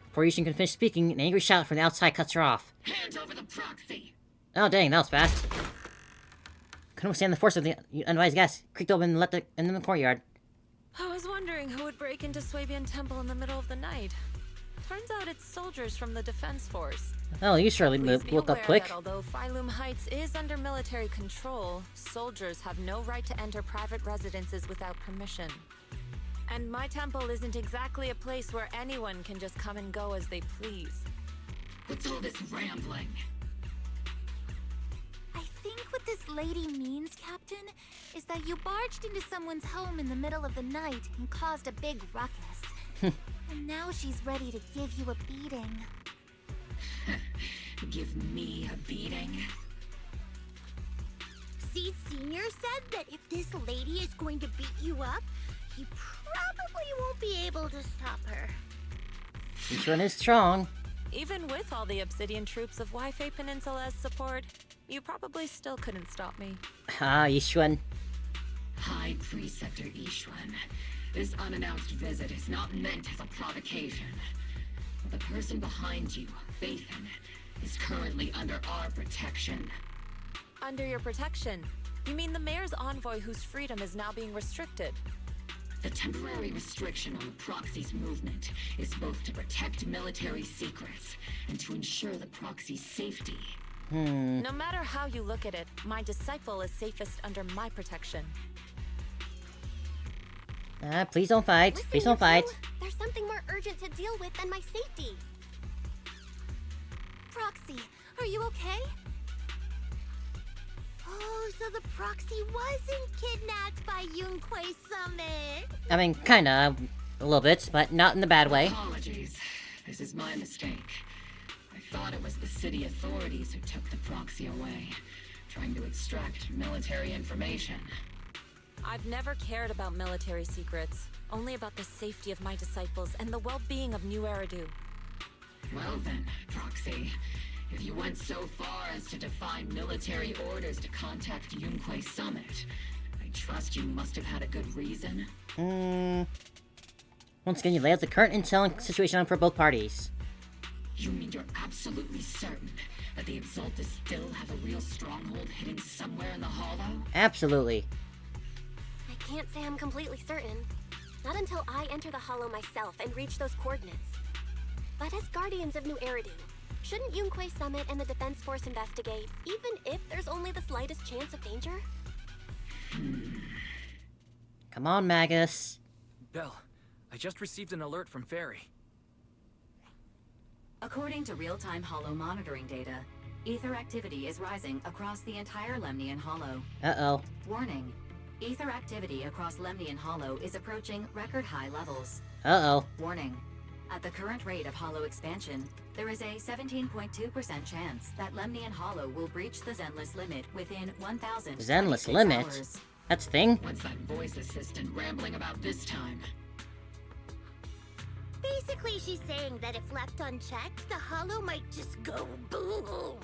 Before Yushin can finish speaking, an angry shout from the outside cuts her off. Hand over the proxy! Oh dang, that was fast. Couldn't withstand the force of the unwise guest. Creaked open and let in the courtyard. I was wondering who would break into Swabian Temple in the middle of the night. Turns out it's soldiers from the defense force. Oh, you surely look up quick. That although Phylum Heights is under military control, soldiers have no right to enter private residences without permission. And my temple isn't exactly a place where anyone can just come and go as they please. What's all this rambling? I think what this lady means, Captain, is that you barged into someone's home in the middle of the night and caused a big ruckus. And now she's ready to give you a beating. Give me a beating? See, Senior said that if this lady is going to beat you up, he probably won't be able to stop her. Yushin is strong. Even with all the Obsidian troops of Waifei Peninsula's support, you probably still couldn't stop me. Ah, Yushin. High Preceptor Yishuan, this unannounced visit is not meant as a provocation. The person behind you, Bathan, is currently under our protection. Under your protection? You mean the mayor's envoy whose freedom is now being restricted? The temporary restriction on the proxy's movement is both to protect military secrets and to ensure the proxy's safety. No matter how you look at it, my disciple is safest under my protection. Please don't fight. Listen, Please don't fight. There's something more urgent to deal with than my safety. Proxy, are you okay? Oh, so the proxy wasn't kidnapped by Yunquei Summit. I mean, kinda, a little bit, but not in the bad way. Apologies. This is my mistake. I thought it was the city authorities who took the proxy away, trying to extract military information. I've never cared about military secrets, only about the safety of my disciples and the well-being of New Eridu. Well then, Proxy, if you went so far as to defy military orders to contact Yunquei Summit, I trust you must have had a good reason. Once again, you lay out the current intel and situation for both parties. You mean you're absolutely certain that the Exaltists still have a real stronghold hidden somewhere in the Hollow? Absolutely. I can't say I'm completely certain. Not until I enter the Hollow myself and reach those coordinates. But as Guardians of New Eridu, shouldn't Yunquei Summit and the Defense Force investigate, even if there's only the slightest chance of danger? Come on, Magus. Belle, I just received an alert from Fairy. According to real-time Hollow monitoring data, ether activity is rising across the entire Lemnian Hollow. Uh-oh. Warning. Ether activity across Lemnian Hollow is approaching record-high levels. Uh-oh. Warning. At the current rate of Hollow expansion, there is a 17.2% chance that Lemnian Hollow will breach the Zenless limit within 1,000 Zenless limit? hours. That's the thing? What's that voice assistant rambling about this time? Basically, she's saying that if left unchecked, the Hollow might just go boom.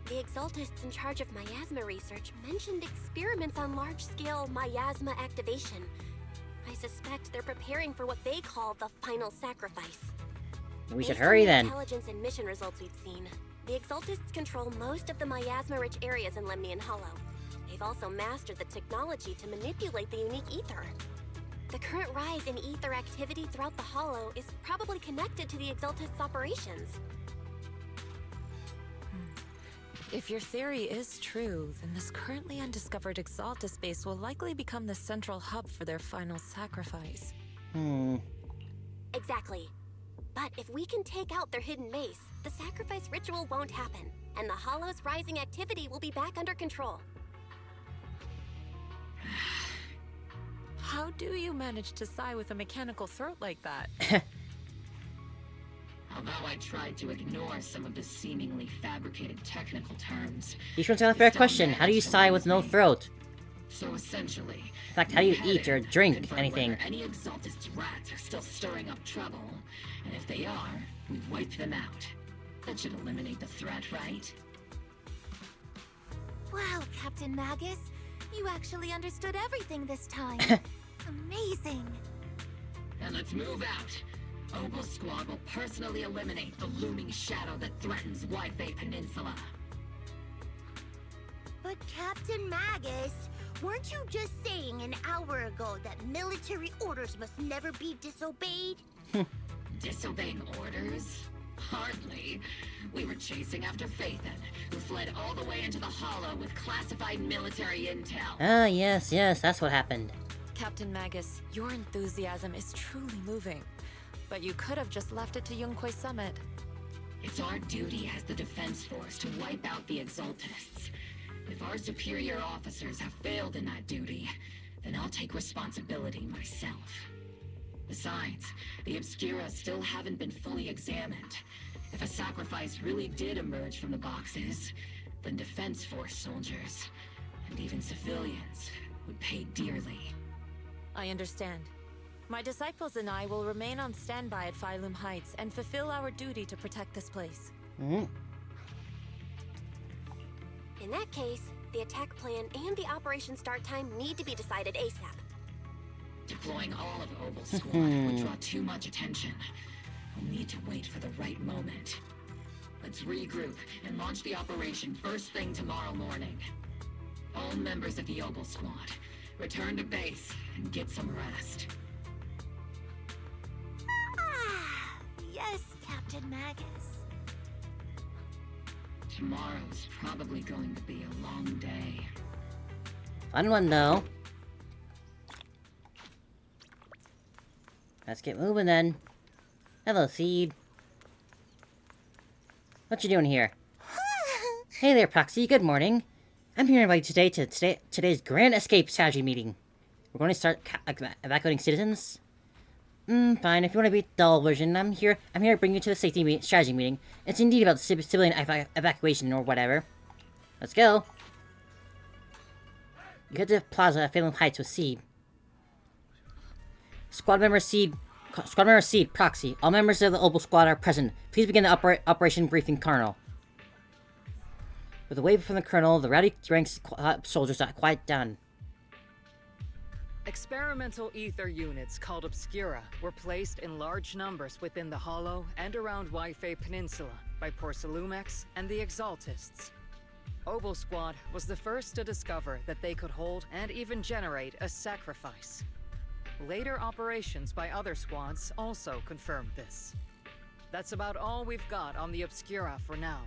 The Exaltists in charge of miasma research mentioned experiments on large-scale miasma activation. I suspect they're preparing for what they call the final sacrifice. We should Based on hurry the then. Intelligence and mission results we've seen, the Exaltists control most of the miasma-rich areas in Lemnian Hollow. They've also mastered the technology to manipulate the unique ether. The current rise in ether activity throughout the Hollow is probably connected to the Exaltists' operations. If your theory is true, then this currently undiscovered Exaltist base will likely become the central hub for their final sacrifice. Exactly. But if we can take out their hidden base, the sacrifice ritual won't happen, and the Hollow's rising activity will be back under control. How do you manage to sigh with a mechanical throat like that? Although I tried to ignore some of the seemingly fabricated technical terms. Yushin's got a fair question. How do you sigh with no throat? So essentially, In fact, how do you eat or drink anything? Any Exaltist rats are still stirring up trouble, and if they are, we wipe them out. That should eliminate the threat, right? Wow, Captain Magus. You actually understood everything this time. Amazing. Then let's move out. Opal Squad will personally eliminate the looming shadow that threatens Wi-Fi Peninsula. But Captain Magus, weren't you just saying an hour ago that military orders must never be disobeyed? Disobeying orders? Hardly. We were chasing after Phaethon, who fled all the way into the Hollow with classified military intel. Ah, yes, that's what happened. Captain Magus, your enthusiasm is truly moving. But you could have just left it to Yunquay Summit. It's our duty as the defense force to wipe out the Exaltists. If our superior officers have failed in that duty, then I'll take responsibility myself. Besides, the Obscura still haven't been fully examined. If a sacrifice really did emerge from the boxes, then defense force soldiers, and even civilians, would pay dearly. I understand. My disciples and I will remain on standby at Phylum Heights and fulfill our duty to protect this place. Mm-hmm. In that case, the attack plan and the operation start time need to be decided ASAP. Deploying all of Opal Squad would draw too much attention. We'll need to wait for the right moment. Let's regroup and launch the operation first thing tomorrow morning. All members of the Opal Squad, return to base and get some rest. Ah, yes, Captain Magus. Tomorrow's probably going to be a long day. Fun one, though. Let's get moving, then. Hello, Seed. What you doing here? Hey there, Proxy. Good morning. I'm here to invite you today to today's Grand Escape Strategy meeting. We're going to start evacuating citizens. Fine. If you want to be the dull version, I'm here to bring you to the strategy meeting. It's indeed about civilian evacuation or whatever. Let's go. You head to the plaza at Phylum Heights with Seed. Squad member Seed, Proxy. All members of the Opal Squad are present. Please begin the operation briefing, Colonel. With a wave from the Colonel, the rowdy ranks soldiers quiet down. Experimental ether units called Obscura were placed in large numbers within the Hollow and around Wi-Fi Peninsula by Porcelumex and the Exaltists. Opal Squad was the first to discover that they could hold and even generate a sacrifice. Later operations by other squads also confirmed this. That's about all we've got on the Obscura for now,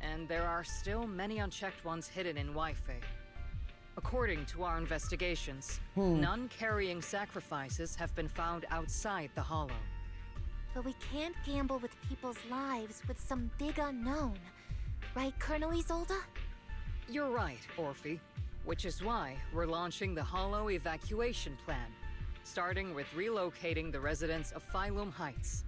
and there are still many unchecked ones hidden in Wi-Fi. According to our investigations, none carrying sacrifices have been found outside the Hollow. But we can't gamble with people's lives with some big unknown. Right, Colonel Isolde? You're right, Orphie. Which is why we're launching the Hollow evacuation plan, starting with relocating the residents of Phylum Heights.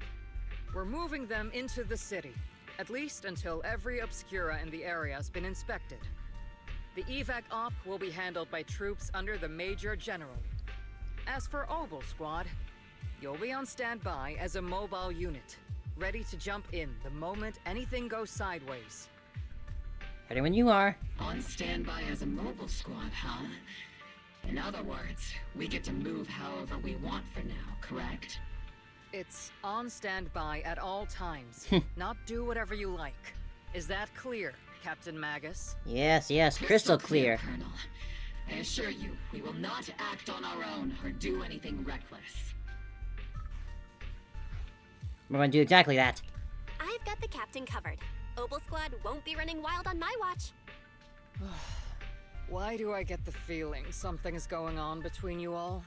We're moving them into the city, at least until every Obscura in the area has been inspected. The evac op will be handled by troops under the Major General. As for Opal Squad, you'll be on standby as a mobile unit, ready to jump in the moment anything goes sideways. Ready when you are. On standby as a mobile squad, huh? In other words, we get to move however we want for now, correct? It's on standby at all times, not do whatever you like. Is that clear, Captain Magus? Yes, crystal clear. Colonel. I assure you, we will not act on our own or do anything reckless. We're going to do exactly that. I've got the captain covered. Opal Squad won't be running wild on my watch. Why do I get the feeling something's going on between you all?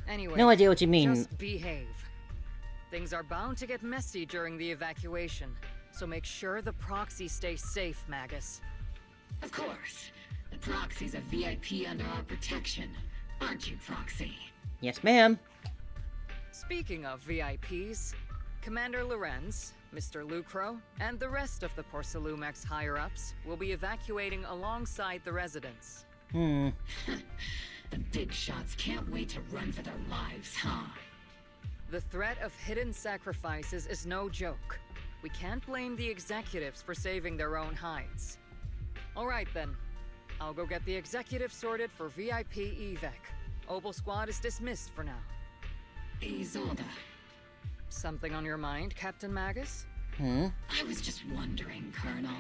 Anyway, No idea what you mean. just behave. Things are bound to get messy during the evacuation, so make sure the proxy stays safe, Magus. Of course. The Proxy's a VIP under our protection. Aren't you, Proxy? Yes, ma'am. Speaking of VIPs, Commander Lorenz, Mr. Lucro, and the rest of the Porcelumex higher-ups will be evacuating alongside the residents. The big shots can't wait to run for their lives, huh? The threat of hidden sacrifices is no joke. We can't blame the executives for saving their own hides. Alright then. I'll go get the executive sorted for VIP evac. Opal Squad is dismissed for now. Isolde. Something on your mind, Captain Magus? I was just wondering, Colonel,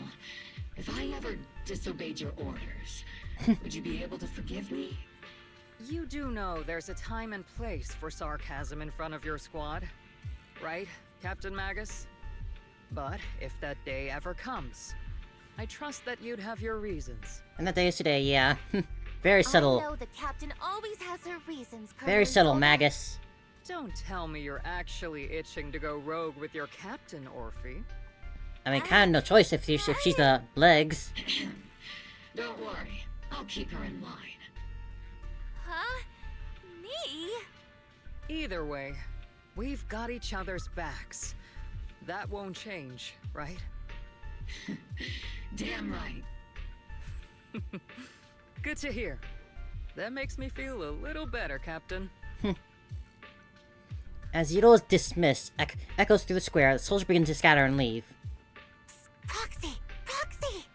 if I ever disobeyed your orders, would you be able to forgive me? You do know there's a time and place for sarcasm in front of your squad, right, Captain Magus? But if that day ever comes, I trust that you'd have your reasons. And that day is today, yeah. Very subtle. I know the captain always has her reasons, Colonel Very subtle, Isolde. Magus. Don't tell me you're actually itching to go rogue with your captain, Orphie. I mean, kind of no choice if she's the legs. Don't worry, I'll keep her in line. Huh? Me? Either way, we've got each other's backs. That won't change, right? Damn right. Good to hear. That makes me feel a little better, Captain. As Yudo is dismissed, echoes through the square, the soldiers begin to scatter and leave. Proxy! Proxy!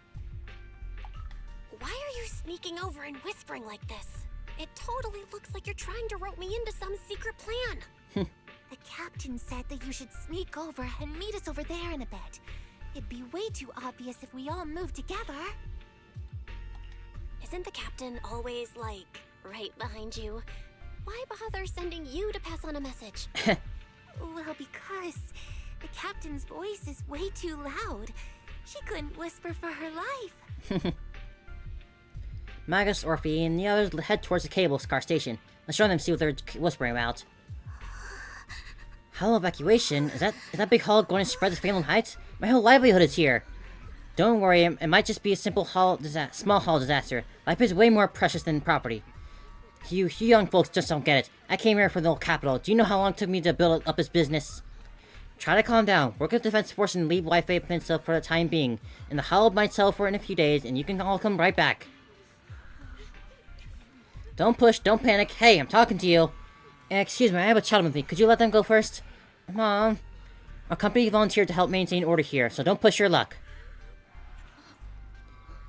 Why are you sneaking over and whispering like this? It totally looks like you're trying to rope me into some secret plan. The captain said that you should sneak over and meet us over there in a bit. It'd be way too obvious if we all moved together. Isn't the captain always, like, right behind you? Why bother sending you to pass on a message? Well, because the captain's voice is way too loud. She couldn't whisper for her life. Magus, Orphie, and the others head towards the cable car station. Let's show them see what they're whispering about. Hollow evacuation? Is that big hull going to spread to Phantom Heights? My whole livelihood is here. Don't worry, it might just be a simple small hull disaster. Life is way more precious than property. You young folks just don't get it. I came here from the old capital. Do you know how long it took me to build up this business? Try to calm down. Work with the Defense Force and leave Wi-Fi Peninsula for the time being. And the hull might sell for in a few days, and you can all come right back. Don't push, don't panic. Hey, I'm talking to you. Excuse me, I have a child with me. Could you let them go first? Mom. Our company volunteered to help maintain order here, so don't push your luck.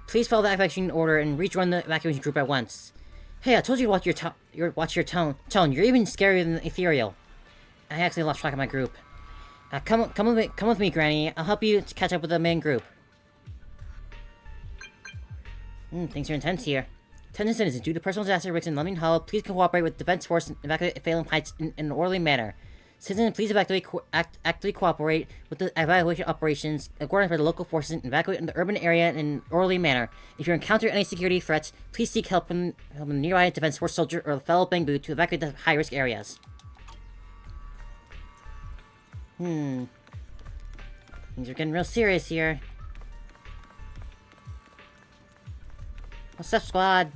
Please follow the evacuation order and rejoin the evacuation group at once. Hey, I told you to watch your tone. You're even scarier than ethereal. I actually lost track of my group. Come with me, Granny. I'll help you to catch up with the main group. Things are intense here. Attention citizens, due to personal disaster risks in Lemon Hollow, please cooperate with Defense Force and evacuate Phantom Heights in an orderly manner. Citizens, please actively cooperate with the evacuation operations coordinated by the local forces and evacuate in the urban area in an orderly manner. If you encounter any security threats, please seek help from a nearby Defense Force soldier or a fellow Bangbu to evacuate the high-risk areas. Things are getting real serious here. What's up, squad?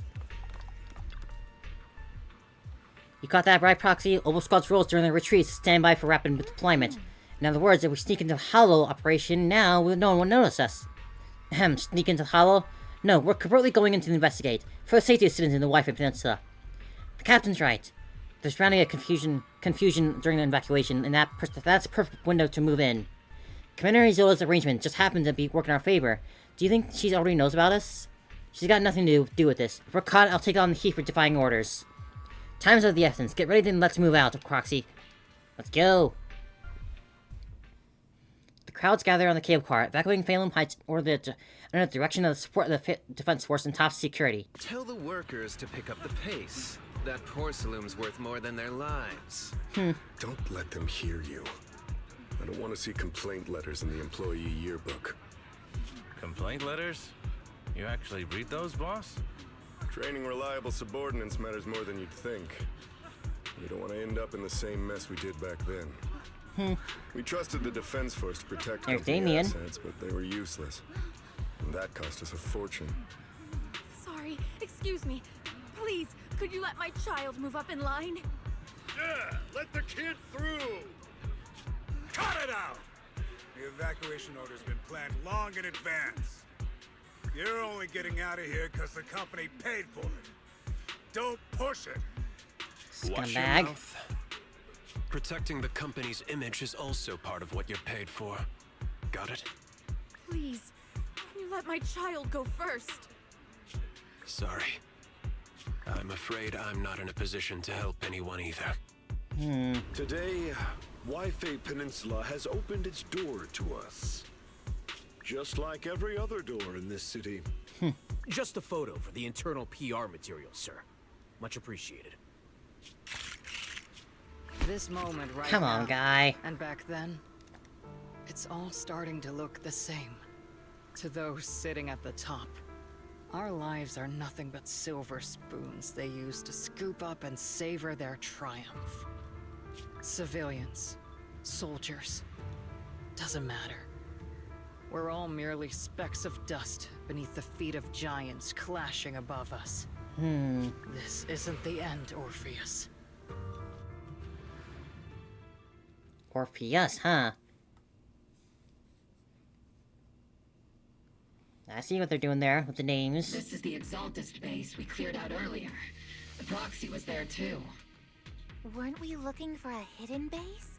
You caught that right, Proxy? Oval Squad's rules during the retreats stand by for rapid deployment. In other words, if we sneak into the Hollow operation now, no one will notice us. Sneak into Hollow? No, we're covertly going in to investigate, for the safety of citizens in the Wi-Fi Peninsula. The captain's right. There's surrounding a confusion during the evacuation, and that's a perfect window to move in. Commander Izola's arrangement just happened to be working in our favor. Do you think she already knows about us? She's got nothing to do with this. If we're caught, I'll take on the heat for defying orders. Time's of the essence. Get ready and let's move out, Proxy. Let's go. The crowds gather on the cable car, evacuating Phantom Heights under the direction of the support of the Defense Force and top security. Tell the workers to pick up the pace. That porcelain's worth more than their lives. Don't let them hear you. I don't want to see complaint letters in the employee yearbook. Complaint letters? You actually read those, boss? Training reliable subordinates matters more than you'd think. We don't want to end up in the same mess we did back then. We trusted the Defense Force to protect company assets, but they were useless. And that cost us a fortune. Sorry, excuse me. Please, could you let my child move up in line? Yeah, let the kid through! Cut it out! The evacuation order's been planned long in advance. You're only getting out of here because the company paid for it. Don't push it. Watch your mouth. Protecting the company's image is also part of what you're paid for. Got it? Please, can you let my child go first? Sorry. I'm afraid I'm not in a position to help anyone either. Today, Wi-Fi Peninsula has opened its door to us. Just like every other door in this city. Just a photo for the internal PR material, sir. Much appreciated. This moment right Come on, now, guy. and back then, it's all starting to look the same. To those sitting at the top, our lives are nothing but silver spoons they use to scoop up and savor their triumph. Civilians, soldiers, doesn't matter. We're all merely specks of dust beneath the feet of giants clashing above us. This isn't the end, Orpheus. Orpheus, huh? I see what they're doing there with the names. This is the Exaltist base we cleared out earlier. The proxy was there too. Weren't we looking for a hidden base?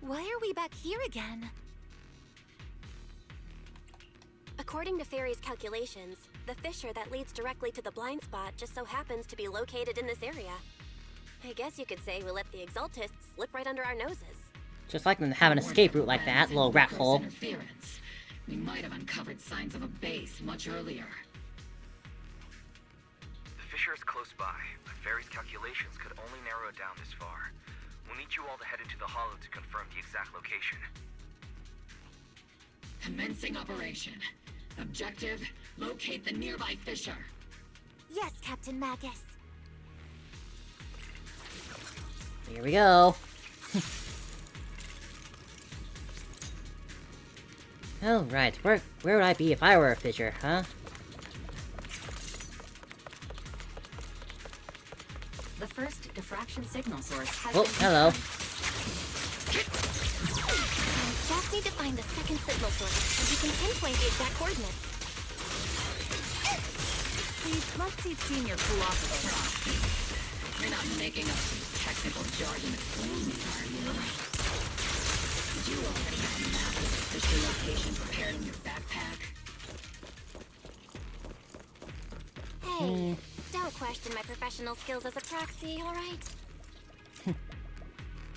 Why are we back here again? According to Fairy's calculations, the fissure that leads directly to the blind spot just so happens to be located in this area. I guess you could say we let the Exaltists slip right under our noses. Just like them to have an escape route like that, little rat hole. Interference. We might have uncovered signs of a base much earlier. The fissure is close by, but Fairy's calculations could only narrow it down this far. We'll need you all to head into the hollow to confirm the exact location. Commencing operation. Objective, locate the nearby fissure. Yes, Captain Magus. Here we go. Oh, right. Where would I be if I were a fissure, huh? The first diffraction signal source has Oh, been hello. I just need to find the second signal source, and we can pinpoint the exact coordinates. See, Fluxy's senior philosopher. You're not making up some technical jargon to fool me, are you? Did you already have a map of the fissure location prepared in your backpack? Hey, don't question my professional skills as a proxy, alright?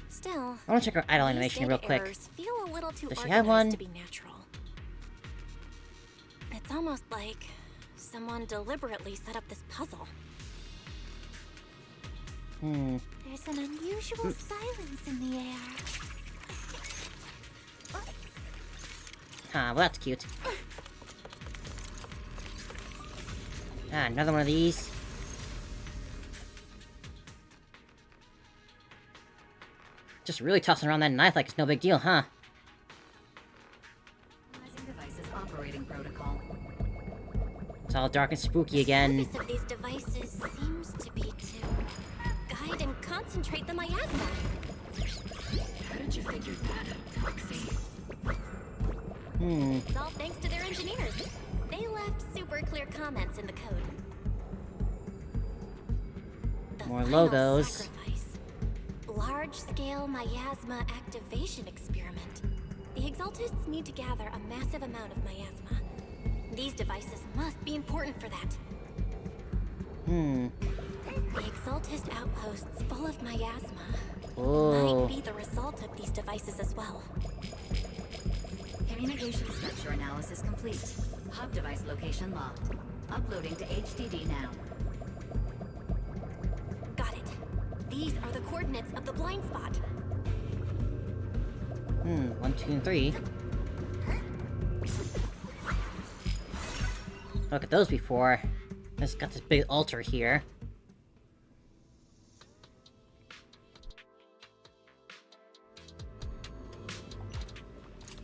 Still, I want to check her idle these animation data real quick. errors feel a little too Does she have one? organized to be natural. It's almost like someone deliberately set up this puzzle. There's an unusual silence in the air. Ah, well, that's cute. Ah, another one of these. Just really tossing around that knife like it's no big deal, huh? devices operating protocol. It's all dark and spooky again. The purpose of these devices seems to be to guide and concentrate the miasma. How did you figure that out, Proxy? It's all thanks to their engineers. They left super clear comments in the code. The More final logos. sacrifice. Large-scale miasma activation experiment. The Exaltists need to gather a massive amount of miasma. These devices must be important for that. The Exaltist outposts full of miasma might be the result of these devices as well. Communication structure analysis complete. Hub device location locked. Uploading to HDD now. Got it. These are the coordinates of the blind spot. 1, 2, and 3. Look at those before. It's got this big altar here.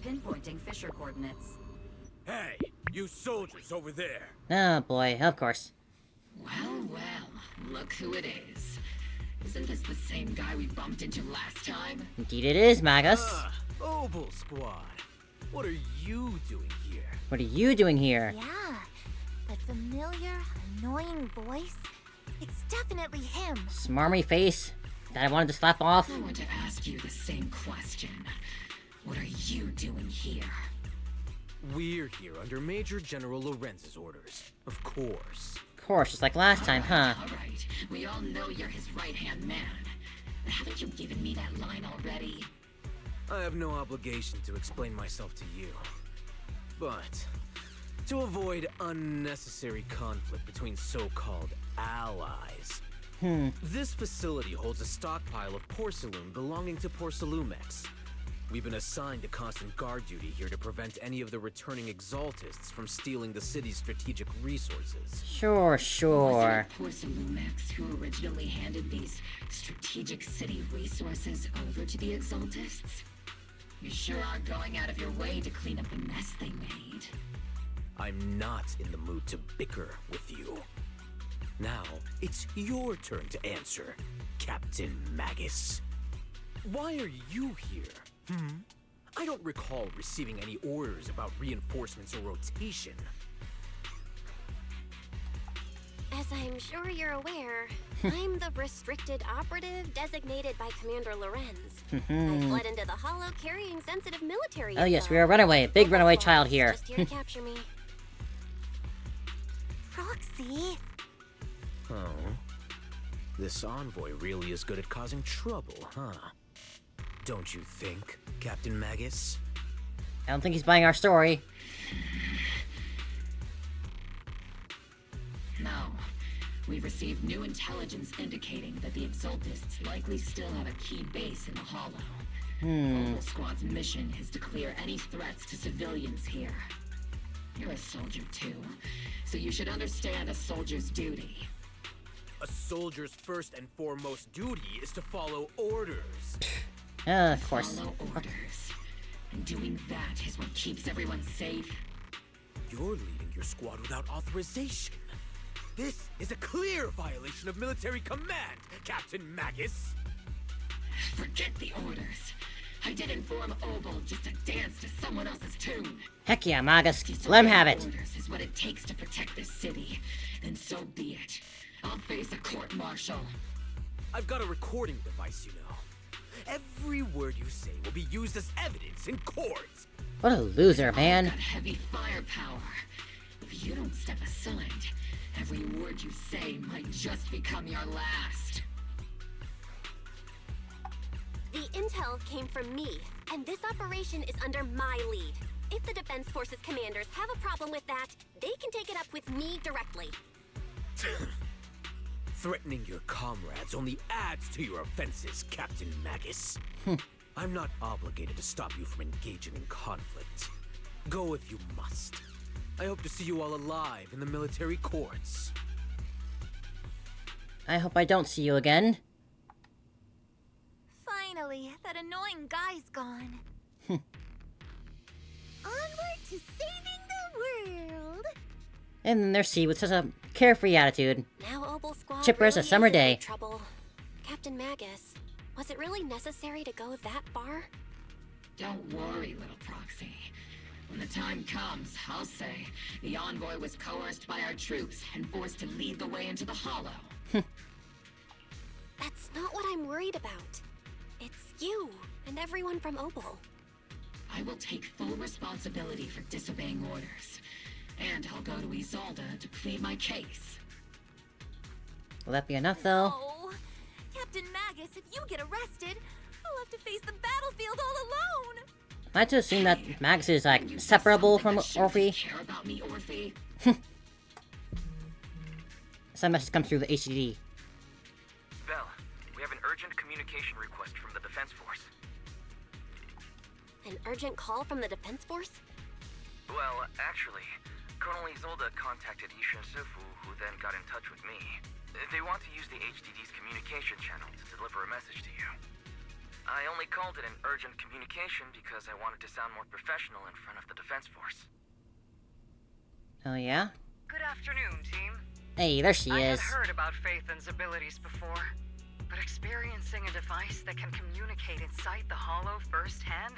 Pinpointing fissure coordinates. Hey, you soldiers over there. Oh boy, of course. Well, well, look who it is. Isn't this the same guy we bumped into last time? Indeed it is, Magus. Obel Squad. What are you doing here? What are you doing here? Yeah, that familiar, annoying voice. It's definitely him. Smarmy face that I wanted to slap off. I want to ask you the same question. What are you doing here? We're here under Major General Lorenz's orders, of course. Of course, just like last time, huh? Alright, we all know you're his right-hand man. Haven't you given me that line already? I have no obligation to explain myself to you. But to avoid unnecessary conflict between so-called allies, this facility holds a stockpile of porcelain belonging to Porcelumex. We've been assigned to constant guard duty here to prevent any of the returning Exaltists from stealing the city's strategic resources. Sure. Was it Porcelumex who originally handed these strategic city resources over to the Exaltists? You sure are going out of your way to clean up the mess they made. I'm not in the mood to bicker with you. Now, it's your turn to answer, Captain Magus. Why are you here? I don't recall receiving any orders about reinforcements or rotation. As I'm sure you're aware, I'm the restricted operative designated by Commander Lorenz. I fled into the Hollow carrying sensitive military Oh yes, info. we are a runaway. Big runaway child here. Just here to capture me. Proxy? Oh. This envoy really is good at causing trouble, huh? Don't you think, Captain Magus? I don't think he's buying our story. No. We've received new intelligence indicating that the Exaltists likely still have a key base in the Hollow. Mobile Squad's mission is to clear any threats to civilians here. You're a soldier too, so you should understand a soldier's duty. A soldier's first and foremost duty is to follow orders. Of course. Follow orders. And doing that is what keeps everyone safe. You're leading your squad without authorization. This is a clear violation of military command, Captain Magus. Forget the orders. I didn't form Obel just to dance to someone else's tune. Heck yeah, Magus. Let him have it. Orders is what it takes to protect this city. Then so be it. I'll face a court-martial. I've got a recording device, you know. Every word you say will be used as evidence in court. What a loser, man. I've got heavy firepower. If you don't step aside, every word you say might just become your last. The intel came from me, and this operation is under my lead. If the Defense Forces commanders have a problem with that, they can take it up with me directly. Threatening your comrades only adds to your offenses, Captain Magus. I'm not obligated to stop you from engaging in conflict. Go if you must. I hope to see you all alive in the military courts. I hope I don't see you again. Finally, that annoying guy's gone. Onward to saving the world. And then there's C with such a carefree attitude. Now Obel Squad Chipper as a really summer is in day. big trouble. Captain Magus, was it really necessary to go that far? Don't worry, little Proxy. When the time comes, I'll say the envoy was coerced by our troops and forced to lead the way into the Hollow. That's not what I'm worried about. It's you and everyone from Obel. I will take full responsibility for disobeying orders. And I'll go to Isolda to plead my case. Will that be enough, though? Oh, Captain Magus, if you get arrested, I'll have to face the battlefield all alone. I just assume that Magus is, like, separable from Orphie. Care about me, Orphie? Some message comes through the HDD. Bell, we have an urgent communication request from the Defense Force. An urgent call from the Defense Force? Well, actually, Colonel Isolda contacted Ishin Sufu, who then got in touch with me. They want to use the HDD's communication channel to deliver a message to you. I only called it an urgent communication because I wanted to sound more professional in front of the Defense Force. Oh, yeah? Good afternoon, team. Hey, there she I is. had heard about Phaethon's abilities before, but experiencing a device that can communicate inside the Hollow firsthand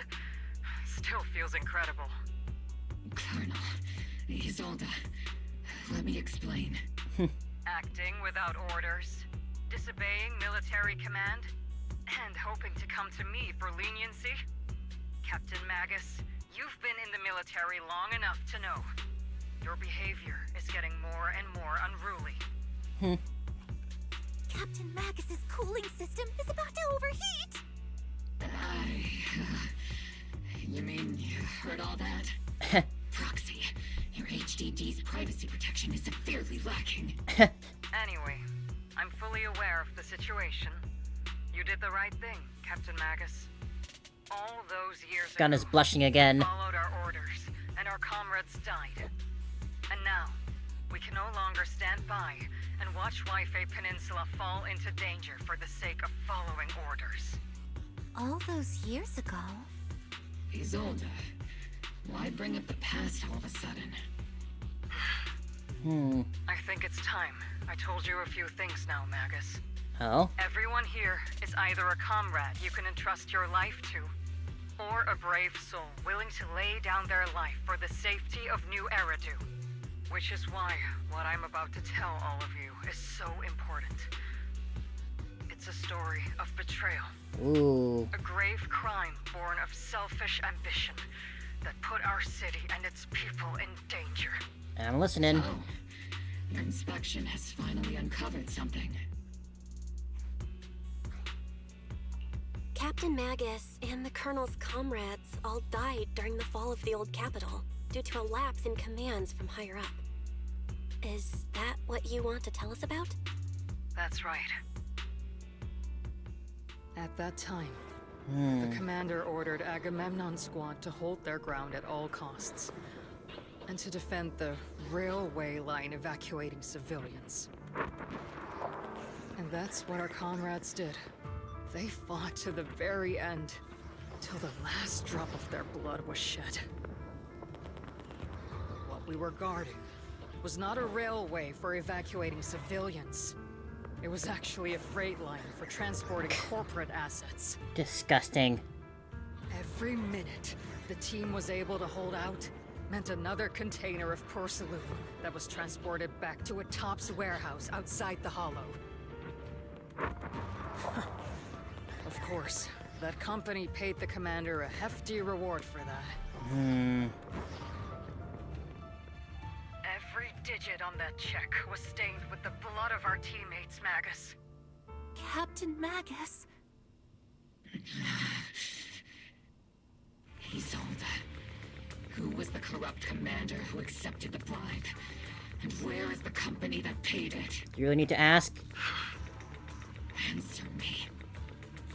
still feels incredible. Colonel, Isolda, let me explain. Acting without orders, disobeying military command, and hoping to come to me for leniency? Captain Magus, you've been in the military long enough to know. Your behavior is getting more and more unruly. Captain Magus's cooling system is about to overheat! You mean you heard all that? Proxy, your HDD's privacy protection is severely lacking. Anyway, I'm fully aware of the situation. You did the right thing, Captain Magus. All those years Gun is blushing again. We followed our orders, and our comrades died. And now, we can no longer stand by and watch Wi-Fi Peninsula fall into danger for the sake of following orders. All those years ago? Isolde, why bring up the past all of a sudden? I think it's time. I told you a few things now, Magus. Oh? Everyone here is either a comrade you can entrust your life to, or a brave soul willing to lay down their life for the safety of New Eridu. Which is why what I'm about to tell all of you is so important. It's a story of betrayal. Ooh. A grave crime born of selfish ambition that put our city and its people in danger. I'm listening. Oh, your inspection has finally uncovered something. Captain Magus and the Colonel's comrades all died during the fall of the old capital due to a lapse in commands from higher up. Is that what you want to tell us about? That's right. At that time, the commander ordered Agamemnon's squad to hold their ground at all costs, and to defend the railway line evacuating civilians. And that's what our comrades did. They fought to the very end, till the last drop of their blood was shed. What we were guarding was not a railway for evacuating civilians. It was actually a freight line for transporting corporate assets. Disgusting. Every minute the team was able to hold out meant another container of porcelain that was transported back to a Topps warehouse outside the Hollow. Of course, that company paid the commander a hefty reward for that. Every digit on that check was stained with the blood of our teammates, Magus. Captain Magus? Isolde, who was the corrupt commander who accepted the bribe? And where is the company that paid it? You really need to ask? Answer me.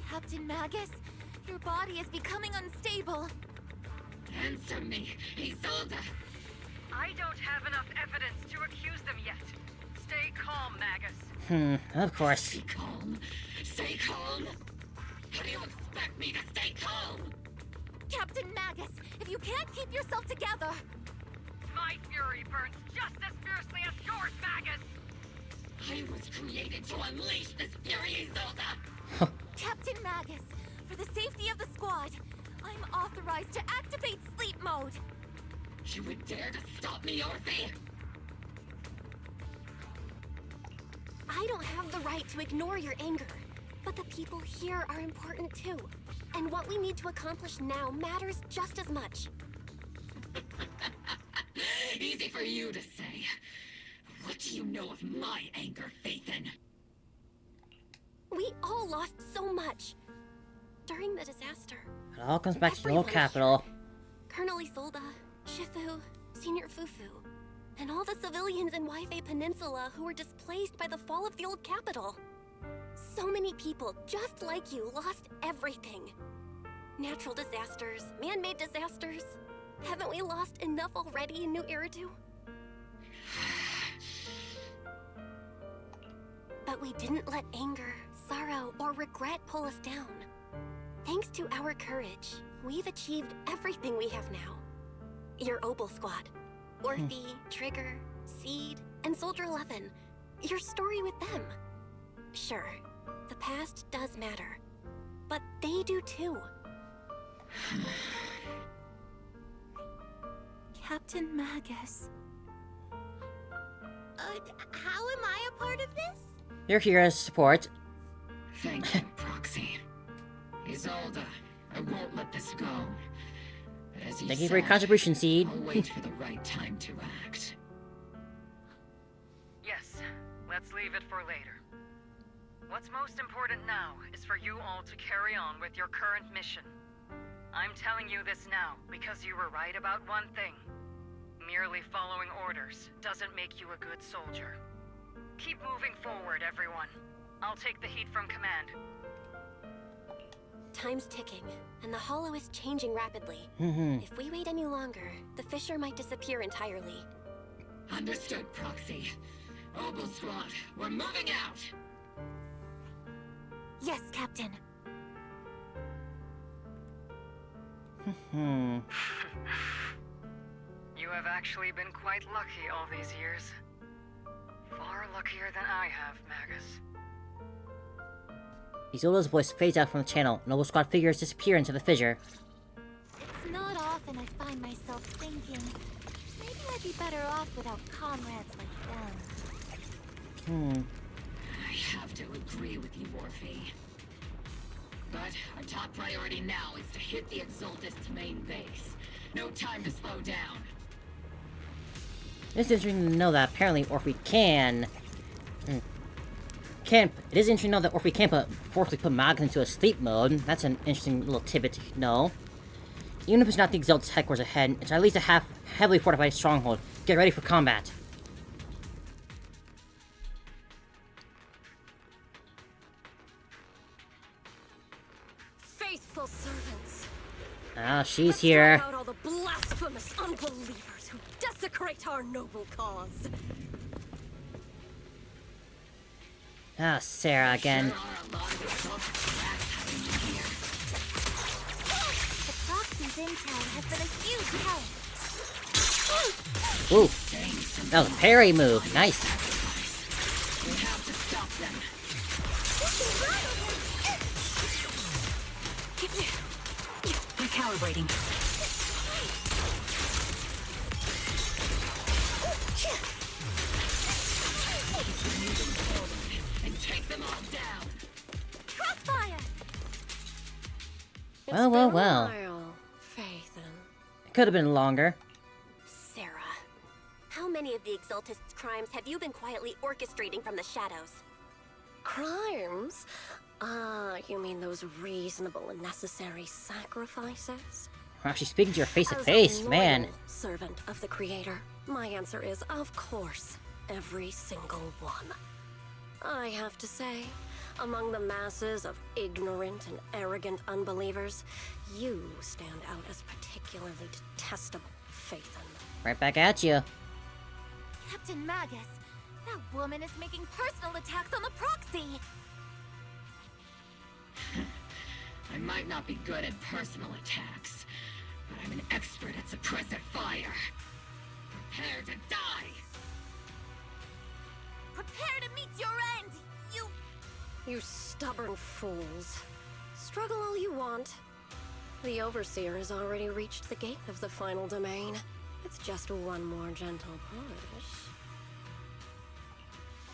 Captain Magus, your body is becoming unstable. Answer me, Isolde. I don't have enough evidence to accuse them yet. Stay calm, Magus. Of course. Stay calm. Stay calm. How do you expect me to stay calm? Captain Magus, if you can't keep yourself together... My fury burns just as fiercely as yours, Magus! I was created to unleash this fury, Isolde! Captain Magus, for the safety of the squad, I'm authorized to activate sleep mode. You would dare to stop me, Orphie? I don't have the right to ignore your anger, but the people here are important too. And what we need to accomplish now matters just as much. Easy for you to say. What do you know of my anger, Phaethon? We all lost so much during the disaster. It all comes back to the old capital. Colonel Isolde, Shifu, Senior Fufu, and all the civilians in Wi-Fi Peninsula who were displaced by the fall of the old capital. So many people, just like you, lost everything. Natural disasters, man-made disasters. Haven't we lost enough already in New Eridu? But we didn't let anger, sorrow, or regret pull us down. Thanks to our courage, we've achieved everything we have now. Your Obel Squad, Orphie, Trigger, Seed, and Soldier 11. Your story with them. Sure, the past does matter, but they do too. Captain Magus. How am I a part of this? You're here as support. Thank you, Proxy. Isolde, I won't let this go. As you Thank said, you for your contribution, Seed. I'll wait for the right time to act. Yes, let's leave it for later. What's most important now is for you all to carry on with your current mission. I'm telling you this now because you were right about one thing. Merely following orders doesn't make you a good soldier. Keep moving forward, everyone. I'll take the heat from command. Time's ticking, and the Hollow is changing rapidly. If we wait any longer, the fissure might disappear entirely. Understood, Proxy. Obel Squad, we're moving out! Yes, Captain. You have actually been quite lucky all these years. Far luckier than I have, Magus. Isola's voice fades out from the channel, and Obel Squad figures disappear into the fissure. It's not often I find myself thinking, maybe I'd be better off without comrades like them. I have to agree with you, Orphie. But our top priority now is to hit the Exaltists' main base. No time to slow down. It's interesting to know that apparently Orphie can... It is interesting to know that Orphie can forcibly put Magus into a sleep mode. That's an interesting little tidbit to know. Even if it's not the Exaltists' headquarters ahead, it's at least a heavily fortified stronghold. Get ready for combat. Faithful servants. Ah, she's here. Out all the blasphemous unbelievers who desecrate our noble cause. Ah, Sarah again. The Proxy's intel has been a huge help. Ooh, that was a parry move. Nice. We have to stop them. Recalibrating. And take them all down. Crossfire! Well. It could have been longer. Sarah, how many of the Exaltists' crimes have you been quietly orchestrating from the shadows? Crimes? Ah, you mean those reasonable and necessary sacrifices? Wow, she's speaking to your face to face, man. Servant of the Creator, my answer is, of course, every single one. I have to say, among the masses of ignorant and arrogant unbelievers, you stand out as particularly detestable, Phaethon. Right back at you. Captain Magus, that woman is making personal attacks on the Proxy! I might not be good at personal attacks, but I'm an expert at suppressive fire. Prepare to die! Prepare to meet your end, You stubborn fools. Struggle all you want. The Overseer has already reached the gate of the final domain. It's just one more gentle push.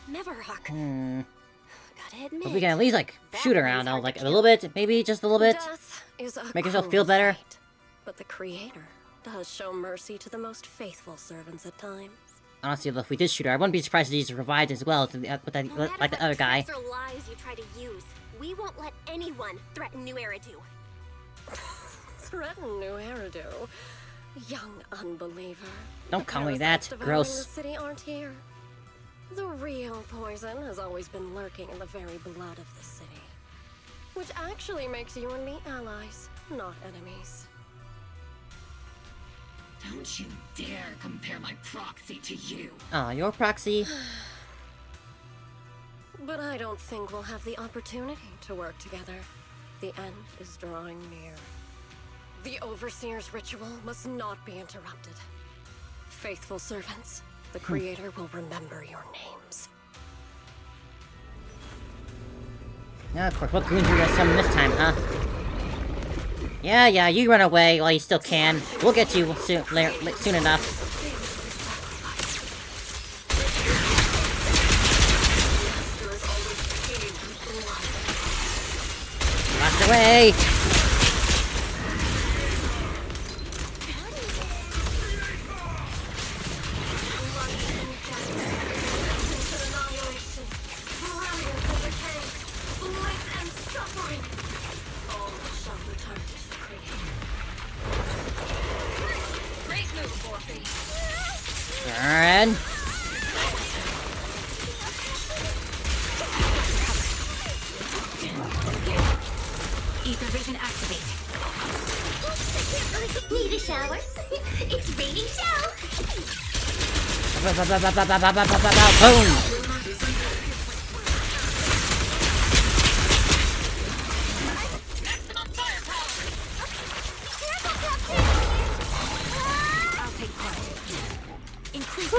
Neverhawk. Gotta admit. But we can at least, like, shoot around, like, a little bit, maybe just a little bit. Death is a Make yourself cruel feel better. sight, but the Creator does show mercy to the most faithful servants at times. Honestly, if we did shoot her, I wouldn't be surprised if he's revived as well, like the other guy. No matter what lies you try to use, we won't let anyone threaten New Eridu. Threaten New Eridu? Young unbeliever. Don't call me The that. parasites devouring Gross. The city aren't here. The real poison has always been lurking in the very blood of the city. Which actually makes you and me allies, not enemies. Don't you dare compare my proxy to you. Your proxy. But I don't think we'll have the opportunity to work together. The end is drawing near. The Overseer's ritual must not be interrupted. Faithful servants, the Creator will remember your names. Now, of course, what goons are we gonna summon this time, huh? Yeah, you run away while you still can. We'll get you soon enough. Blast away! again. Ether vision activate. Need a shower? It's raining show. Boom! I'll take part. Increase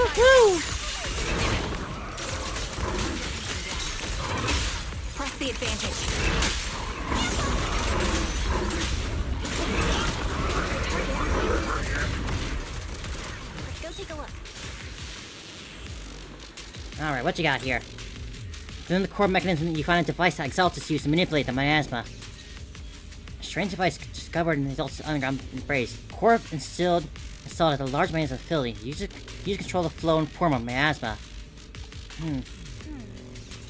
press the advantage. Let's go take a look. Alright, what you got here? Within the core mechanism, you find a device that Exaltists use to manipulate the miasma. A strange device discovered in the Exaltists' underground base. Core installed at a large miasma facility. Use to control the flow and form of miasma.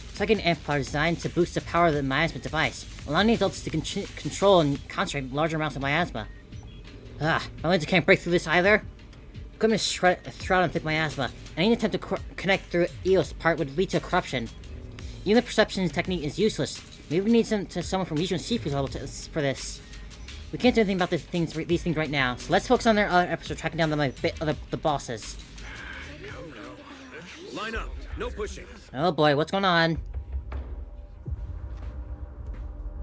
It's like an amplifier designed to boost the power of the miasma device, allowing the Exaltists to control and concentrate larger amounts of miasma. My lenses can't break through this either. Equipment is shrouded in thick miasma. Any attempt to connect through EOS part would lead to corruption. Even the perception technique is useless. Maybe we need someone from Yishuan Shifu's level for this. We can't do anything about these things right now, so let's focus on their other episode tracking down the bosses. Line up, no pushing. Oh boy, what's going on?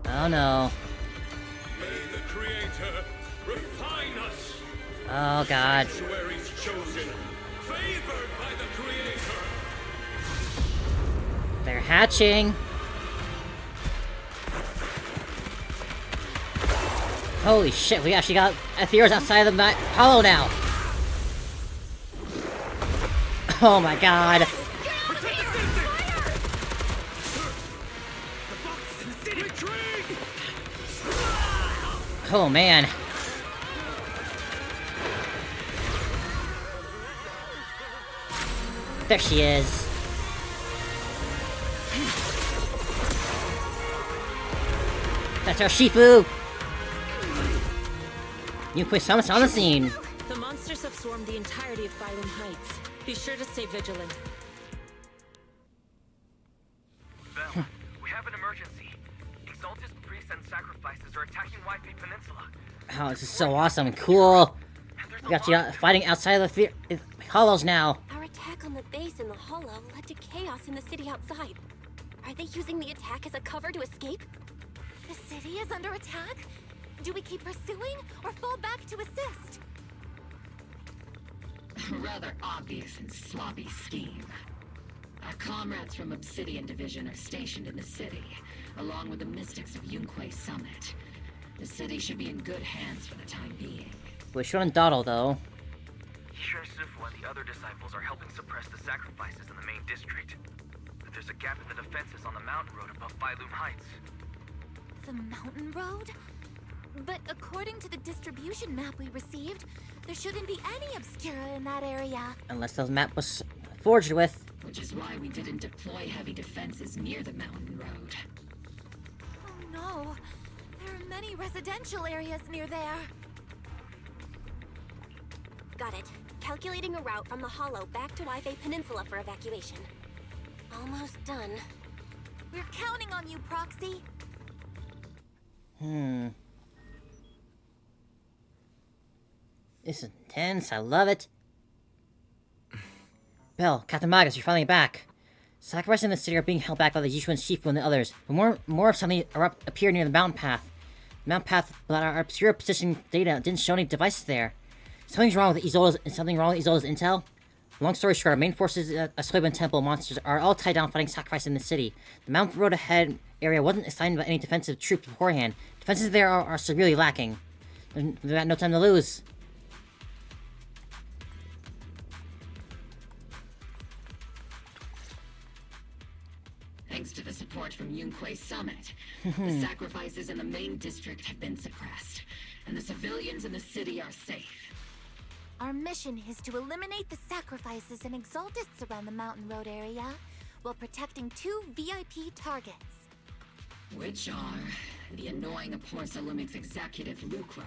Oh no. May the Creator refine us. Oh god. Sanctuaries chosen, favored by the Creator. They're hatching. Holy shit, we actually got Aetheros outside of the hollow now. Oh my god. Oh man. There she is. That's our Shifu! You put Samus on the scene. The monsters have swarmed the entirety of Phylum Heights. Be sure to stay vigilant. Bell, we have an emergency. Exaltist priests and sacrifices are attacking Wi-Fi Peninsula. Oh, this is so awesome and cool. We got you fighting outside of the hollows now. Our attack on the base in the hollow led to chaos in the city outside. Are they using the attack as a cover to escape? The city is under attack? Do we keep pursuing or fall back to assist? Rather obvious and sloppy scheme. Our comrades from Obsidian Division are stationed in the city, along with the mystics of Yunquay Summit. The city should be in good hands for the time being. We're showing Dottle, though. Yishuan Shifu and the other disciples are helping suppress the sacrifices in the main district. But there's a gap in the defenses on the mountain road above Phylum Heights. The mountain road? But according to the distribution map we received, there shouldn't be any Obscura in that area. Unless the map was forged with. Which is why we didn't deploy heavy defenses near the mountain road. Oh no, there are many residential areas near there. Got it. Calculating a route from the hollow back to Wi-Fi Peninsula for evacuation. Almost done. We're counting on you, Proxy. This is intense, I love it. Bell, Captain Magus, you're finally back. Sacrifices in the city are being held back by the Yishuan Shifu and the others, but more suddenly appear near the mountain path. The mountain path, but our obscure position data didn't show any devices there. Something's wrong with Izola's intel? Long story short, our main forces at Soyban Temple monsters are all tied down fighting sacrifice in the city. The mountain road ahead area wasn't assigned by any defensive troops beforehand. Defenses there are severely lacking. We've got no time to lose. Thanks to the support from Yunquay Summit, the sacrifices in the main district have been suppressed, and the civilians in the city are safe. Our mission is to eliminate the sacrifices and Exaltists around the mountain road area, while protecting 2 VIP targets. Which are the annoying Aporsa Lumix executive Lucro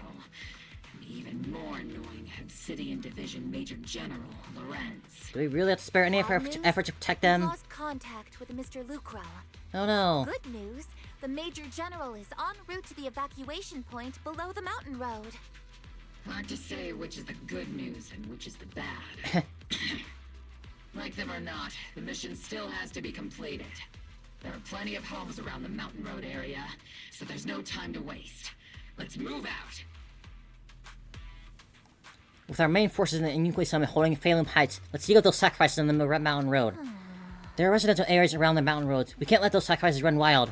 Even more annoying, Obsidian Division Major General Lorenz. Do we really have to spare any effort to protect them? We lost contact with Mr. Lucrell. Oh no. Good news, the Major General is en route to the evacuation point below the mountain road. Hard to say which is the good news and which is the bad. Like them or not, the mission still has to be completed. There are plenty of homes around the mountain road area, so there's no time to waste. Let's move out. With our main forces in the nuclear summit holding Phalum Heights, let's deal with those sacrifices on the mountain road. There are residential areas around the mountain roads. We can't let those sacrifices run wild.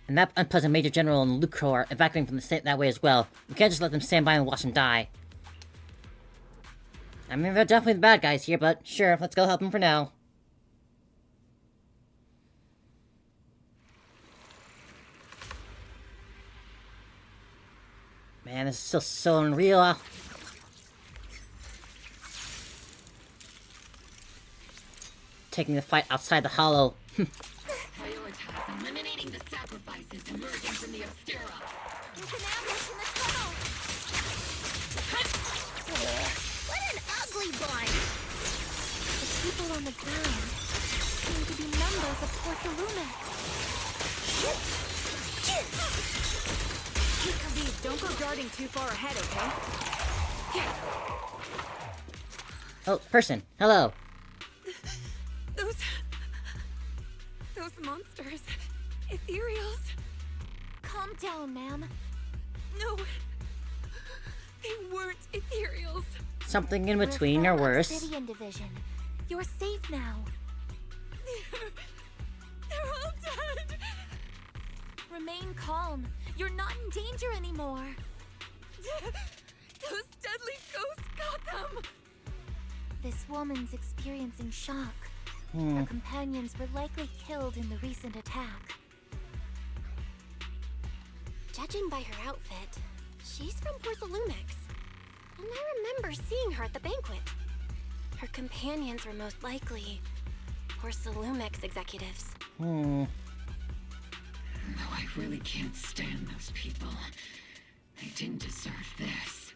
And that unpleasant Major General and Luke Crow are evacuating from the state that way as well. We can't just let them stand by and watch them die. I mean, they're definitely the bad guys here, but sure, let's go help them for now. Man, this is still so unreal. Taking the fight outside the hollow. Prioritize eliminating the sacrifices emerging from the Obscura. There's an ambush in the tunnel! What an ugly bunch! The people on the ground seem to be members of Porcelumex. Don't go darting too far ahead, okay? Oh, person. Hello. Those monsters. Ethereals. Calm down, ma'am. No. They weren't ethereals. Something in between or worse. Obsidian Division. You're safe now. They're all dead. Remain calm. You're not in danger anymore. Those deadly ghosts got them. This woman's experiencing shock. Her companions were likely killed in the recent attack. Judging by her outfit, she's from Porcelumex. And I remember seeing her at the banquet. Her companions were most likely Porcelumex executives. Though I really can't stand those people. They didn't deserve this.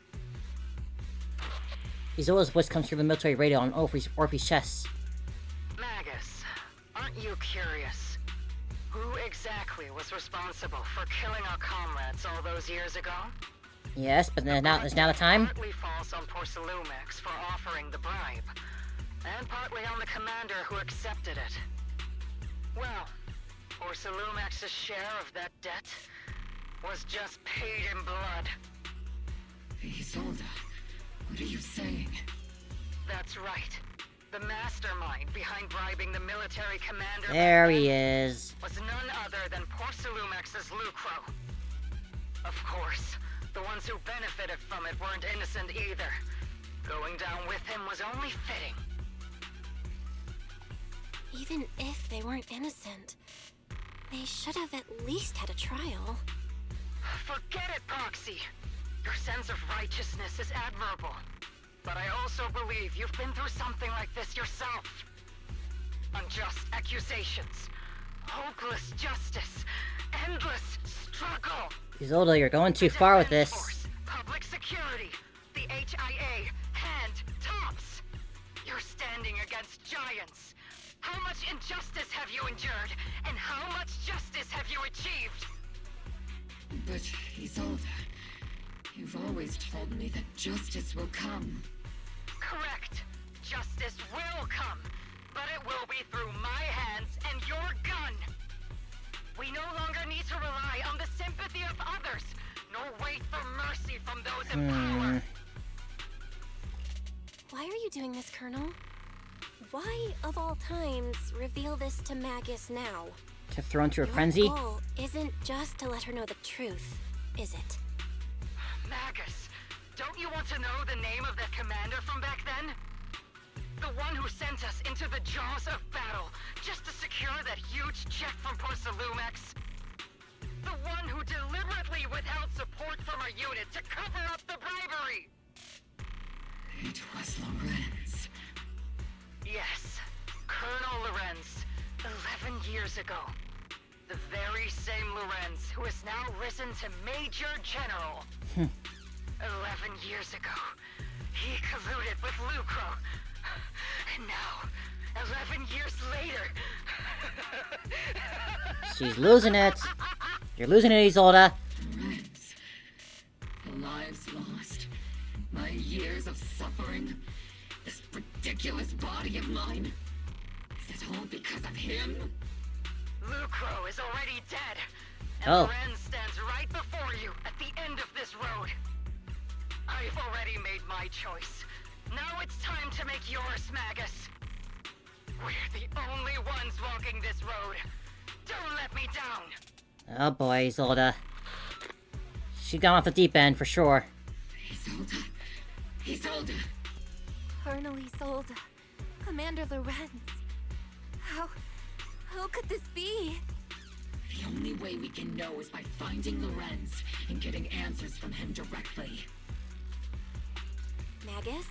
Isola's voice comes through the military radio on Orphie's chest. Magus, aren't you curious? Who exactly was responsible for killing our comrades all those years ago? Yes, but there's now the time. Partly falls on Porcelumex for offering the bribe, and partly on the commander who accepted it. Well, Porcelumex's share of that debt was just paid in blood. Isolde, what are you saying? That's right. The mastermind behind bribing the military commander there he is. Was none other than Porcelumex's Lucro. Of course, the ones who benefited from it weren't innocent either. Going down with him was only fitting. Even if they weren't innocent, they should have at least had a trial. Forget it, Proxy. Your sense of righteousness is admirable. But I also believe you've been through something like this yourself. Unjust accusations, hopeless justice, endless struggle. Isolde, you're going too far with this. Force, public security, the HIA, hand tops. You're standing against giants. How much injustice have you endured, and how much justice have you achieved? But, Isolde, you've always told me that justice will come. Correct. Justice will come, but it will be through my hands and your gun. We no longer need to rely on the sympathy of others, nor wait for mercy from those in power. Why are you doing this, Colonel? Why, of all times, reveal this to Magus now? To throw into a Your frenzy? goal isn't just to let her know the truth, is it? Magus, don't you want to know the name of that commander from back then? The one who sent us into the jaws of battle just to secure that huge check from Porcelumex? The one who deliberately withheld support from our unit to cover up the bribery? It was Lorenz. Yes, Colonel Lorenz, 11 years ago. The very same Lorenz who has now risen to Major General. 11 years ago, he colluded with Lucro. And now, 11 years later... She's losing it. You're losing it, Isolde. Friends. The lives lost. My years of suffering. This ridiculous body of mine. Is it all because of him? Lucro is already dead. And Oh. Lorenz stands right before you at the end of this road. I've already made my choice. Now it's time to make yours, Magus. We're the only ones walking this road. Don't let me down. Oh boy, Isolde. She got off the deep end for sure. Isolde. Colonel Isolde. Commander Lorenz. How could this be? The only way we can know is by finding Lorenz and getting answers from him directly. Magus,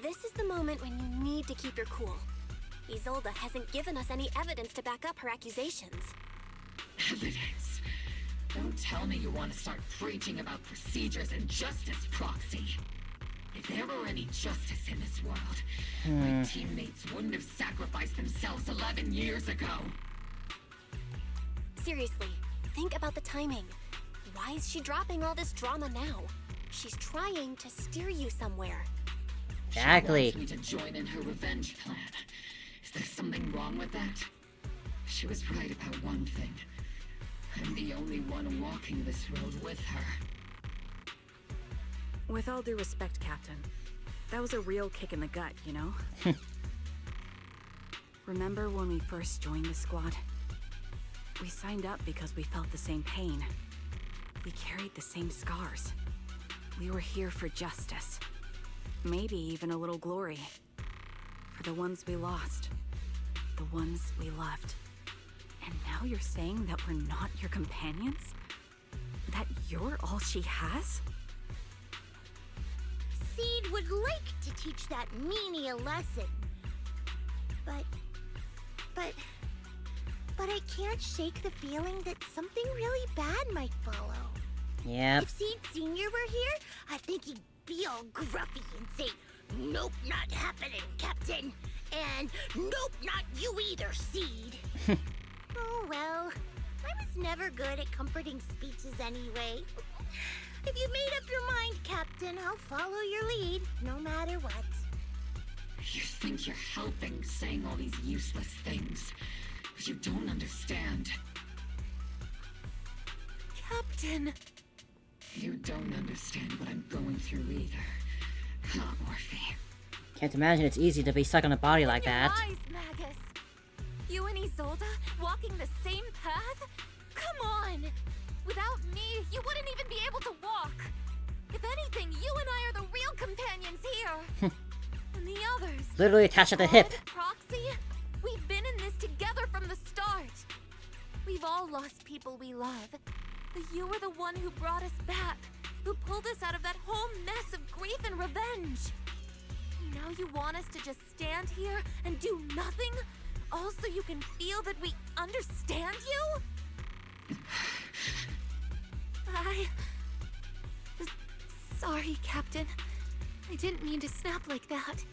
this is the moment when you need to keep your cool. Isolde hasn't given us any evidence to back up her accusations. Evidence? Don't tell me you want to start preaching about procedures and justice, Proxy. If there were any justice in this world, my teammates wouldn't have sacrificed themselves 11 years ago. Seriously, think about the timing. Why is she dropping all this drama now? She's trying to steer you somewhere. Exactly. She wants me to join in her revenge plan. Is there something wrong with that? She was right about one thing. I'm the only one walking this road with her. With all due respect, Captain, that was a real kick in the gut, you know? Remember when we first joined the squad? We signed up because we felt the same pain. We carried the same scars. We were here for justice. Maybe even a little glory. For the ones we lost. The ones we loved. And now you're saying that we're not your companions? That you're all she has? Seed would like to teach that meanie a lesson. But I can't shake the feeling that something really bad might follow. Yep. If Seed Sr. were here, I think he'd be all gruffy and say, "Nope, not happening, Captain." And "Nope, not you either, Seed." Oh well, I was never good at comforting speeches anyway. If you made up your mind, Captain, I'll follow your lead, no matter what. You think you're helping saying all these useless things, but you don't understand. Captain! You don't understand what I'm going through either. Huh, Orphie? Can't imagine it's easy to be stuck on a body like that. Lies, Magus! You and Isolde walking the same path? Come on! Without me, you wouldn't even be able to walk! If anything, you and I are the real companions here! And the others... Literally attached at the hip. Proxy, we've been in this together from the start! We've all lost people we love. But you were the one who brought us back, who pulled us out of that whole mess of grief and revenge! And now you want us to just stand here and do nothing? All so you can feel that we understand you? Sorry, Captain. I didn't mean to snap like that.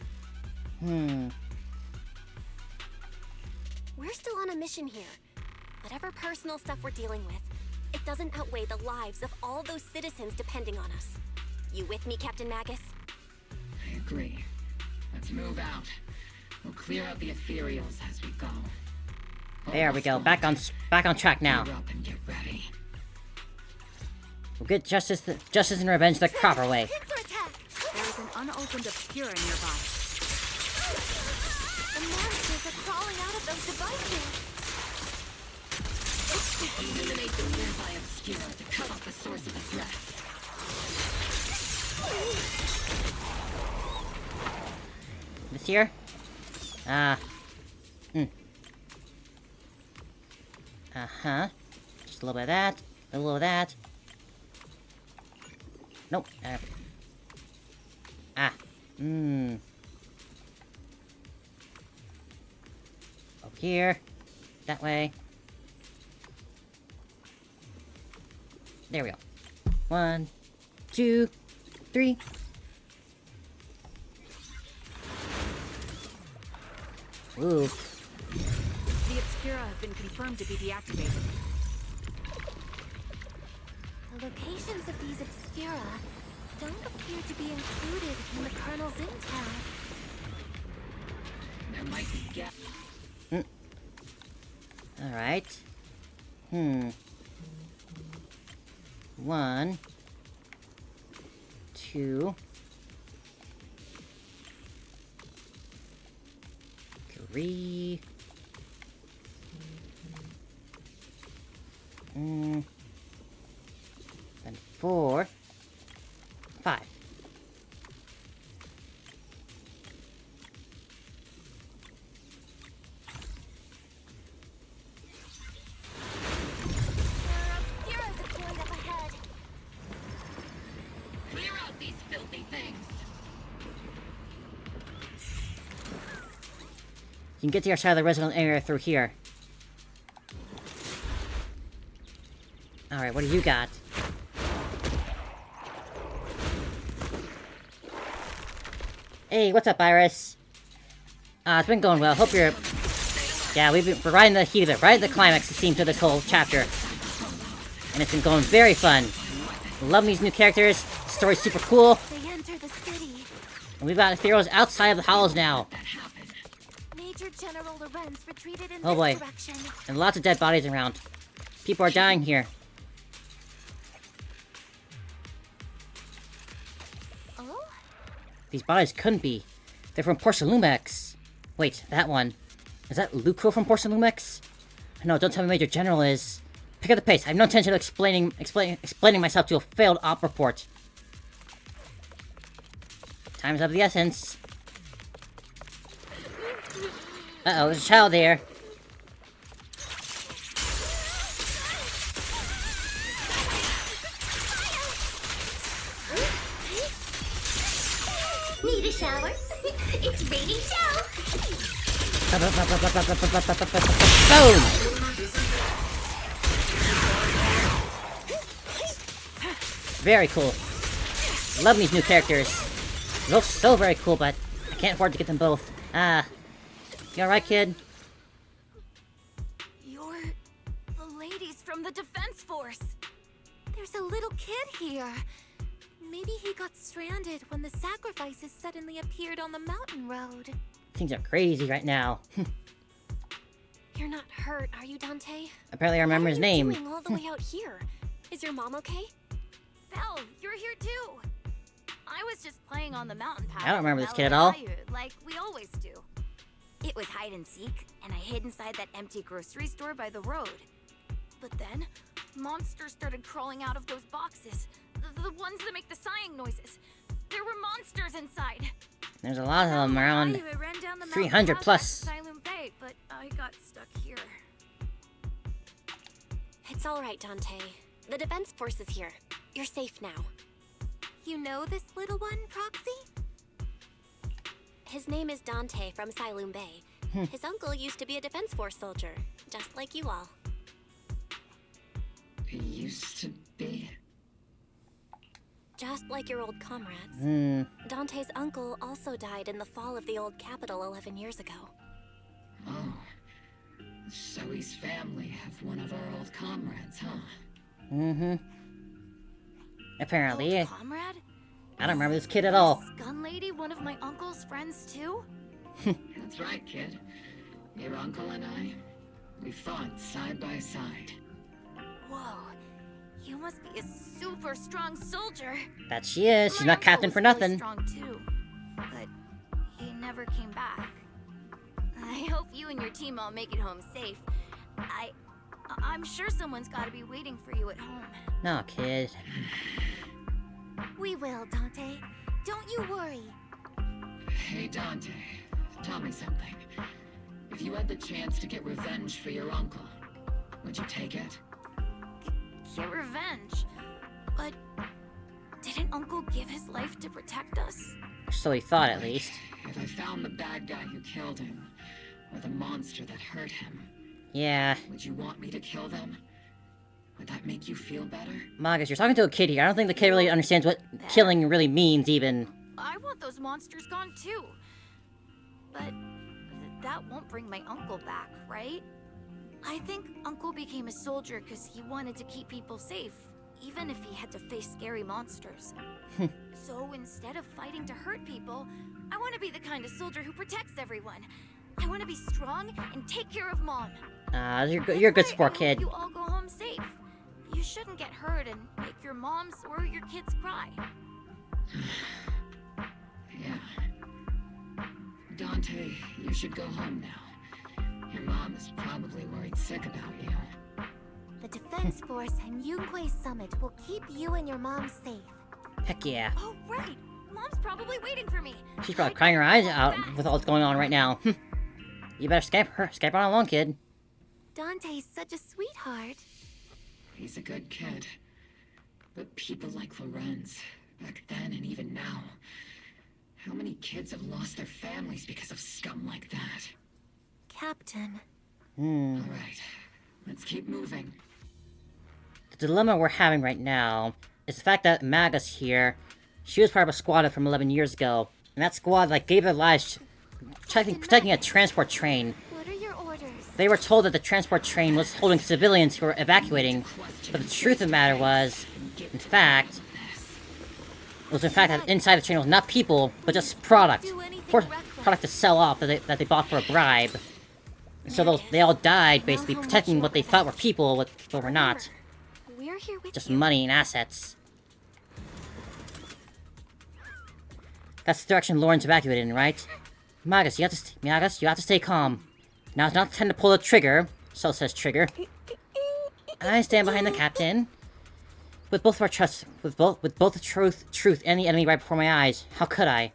We're still on a mission here. Whatever personal stuff we're dealing with, it doesn't outweigh the lives of all those citizens depending on us. You with me, Captain Magus? I agree. Let's move out. We'll clear out the ethereals as we go. There we go. Back on track now. Gear up and get ready. We'll get justice and revenge the proper way. There is an unopened obscura nearby. The monsters are crawling out of those devices. Eliminate the nearby obscura to cut off the source of the threat. This here? Just a little bit of that. A little of that. Nope. Over here. That way. There we go. 1, 2, 3. Ooh. The Obscura have been confirmed to be deactivated. The locations of these Obscura don't appear to be included in the Colonel's intel. There might be gaps. Alright. 1, 2, 3. And 4, 5. Clear out these filthy things. You can get to your side of the resident area through here. Alright, what do you got? Hey, what's up, Iris? It's been going well. Hope you're... Yeah, we're riding the heat of it, right at the climax, it seems, to this whole chapter. And it's been going very fun. Love these new characters. The story's super cool. They enter the city. And we've got heroes outside of the halls now. Major General Lorenz retreated in Oh boy. this direction. And lots of dead bodies around. People are dying here. Oh? These bodies couldn't be. They're from Porcelumex. Wait, that one. Is that Lucro from Porcelumex? No, don't tell me Major General is. Pick up the pace. I have no intention of explaining myself to a failed op report. Time's of the essence. Uh-oh, there's a child there. Need a shower? It's raining show. Boom! Very cool. Love these new characters. They're both so very cool, but I can't afford to get them both. You alright, kid? You're the ladies from the Defense Force. There's a little kid here. Maybe he got stranded when the sacrifices suddenly appeared on the mountain road. Things are crazy right now. You're not hurt, are you, Dante? Apparently I remember his name. What are you doing all the way out here? Is your mom okay? Belle, you're here too. I was just playing on the mountain path. I don't remember this kid at all. Like we always do. It was hide and seek, and I hid inside that empty grocery store by the road. But then, monsters started crawling out of those boxes. The ones that make the sighing noises. There were monsters inside. There's a lot of them around. I ran down the 300 plus. Silent Bay, but I got stuck here. It's all right, Dante. The Defense Force is here. You're safe now. You know this little one, Proxy? His name is Dante from Silent Bay. His uncle used to be a Defense Force soldier, just like you all. He used to be. Just like your old comrades. Dante's uncle also died in the fall of the old capital 11 years ago. Oh. So his family have one of our old comrades, huh? Apparently. Old comrade? I don't remember this kid at all. Gun lady, one of my uncle's friends too? That's right, kid. Your uncle and I, we fought side by side. Whoa. You must be a super strong soldier. That she is. She's not captain for nothing. Strong too, but he never came back. I hope you and your team all make it home safe. I'm sure someone's got to be waiting for you at home. No, kid. We will, Dante. Don't you worry. Hey, Dante. Tell me something. If you had the chance to get revenge for your uncle, would you take it? Get revenge? But didn't Uncle give his life to protect us? So he thought, at least. If I found the bad guy who killed him, or the monster that hurt him, yeah. Would you want me to kill them? Would that make you feel better? Magus, you're talking to a kid here. I don't think the kid really understands what killing really means, even. I want those monsters gone too. But that won't bring my uncle back, right? I think Uncle became a soldier because he wanted to keep people safe, even if he had to face scary monsters. So instead of fighting to hurt people, I want to be the kind of soldier who protects everyone. I want to be strong and take care of Mom. You're a good sport, kid. You all go home safe. You shouldn't get hurt and make your moms or your kids cry. Yeah. Dante, you should go home now. Your mom is probably worried sick about you. The Defense Force and Yunque Summit will keep you and your mom safe. Heck yeah. Oh, right. Mom's probably waiting for me. She's probably crying her eyes out with all that's going on right now. You better Skype on along, kid. Dante's such a sweetheart. He's a good kid. But people like Lorenz, back then and even now, how many kids have lost their families because of scum like that? Captain. Alright, let's keep moving. The dilemma we're having right now is the fact that Magus here, she was part of a squad from 11 years ago, and that squad gave their lives protecting a transport train. What are your orders? They were told that the transport train was holding civilians who were evacuating, but the truth of the matter was, in fact, that inside the train was not people, but just product to sell off that they bought for a bribe. And so they all died, basically protecting what they thought were people, but were not. We're here with Just money and assets. That's the direction Lauren's evacuated in, right? Magus, you have to stay calm. Now's not the time to pull the trigger. So says Trigger. I stand behind the captain. With both of our trust, with both the truth and the enemy right before my eyes. How could I?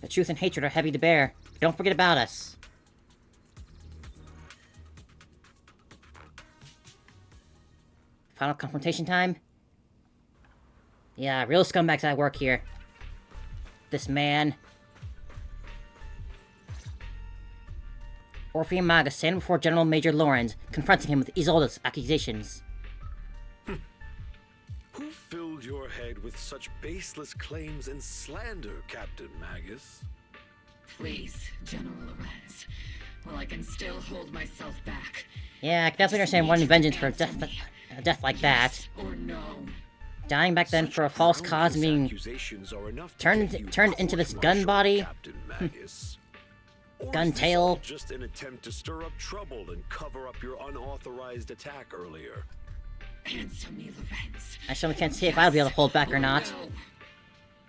The truth and hatred are heavy to bear. Don't forget about us. Final confrontation time? Yeah, real scumbags at work here. This man. Orphie and Magus stand before General Major Lorenz, confronting him with Exaltists accusations. Who filled your head with such baseless claims and slander, Captain Magus? Please, General Lorenz. Well, I can still hold myself back. Yeah, I can definitely understand wanting vengeance for a death like that. Or no. Dying back then for a false cause and being turned into this gun body. Gun tail. Just an attempt to stir up trouble and cover up your unauthorized attack earlier. Answer me, Lorenz. I certainly can't see if I'll be able to hold back or not.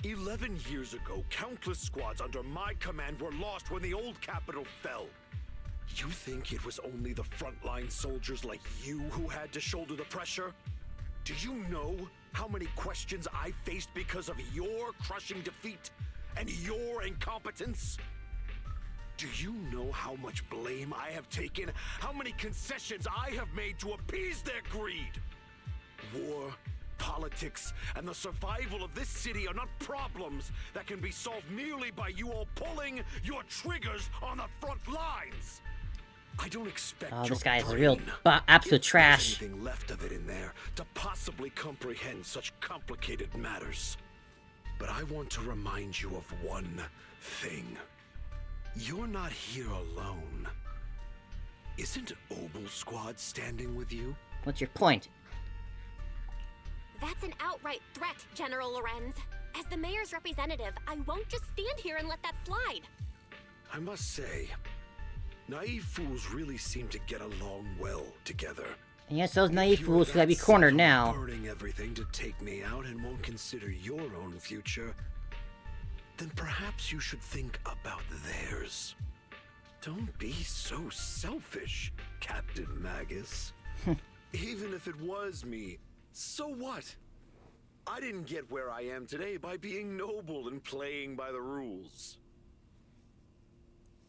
11 years ago, countless squads under my command were lost when the old capital fell. You think it was only the frontline soldiers like you who had to shoulder the pressure? Do you know how many questions I faced because of your crushing defeat and your incompetence? Do you know how much blame I have taken? How many concessions I have made to appease their greed? War, politics, and the survival of this city are not problems that can be solved merely by you all pulling your triggers on the front lines. I don't expect this guy is a real absolute trash. Anything left of it in there to possibly comprehend such complicated matters. But I want to remind you of one thing. You're not here alone. Isn't Obel Squad standing with you? What's your point? That's an outright threat, General Lorenz. As the mayor's representative, I won't just stand here and let that slide. I must say, naive fools really seem to get along well together. And yes, those naive fools who have be cornered now. Burning everything to take me out and won't consider your own future, then perhaps you should think about theirs. Don't be so selfish, Captain Magus. Even if it was me, so what? I didn't get where I am today by being noble and playing by the rules.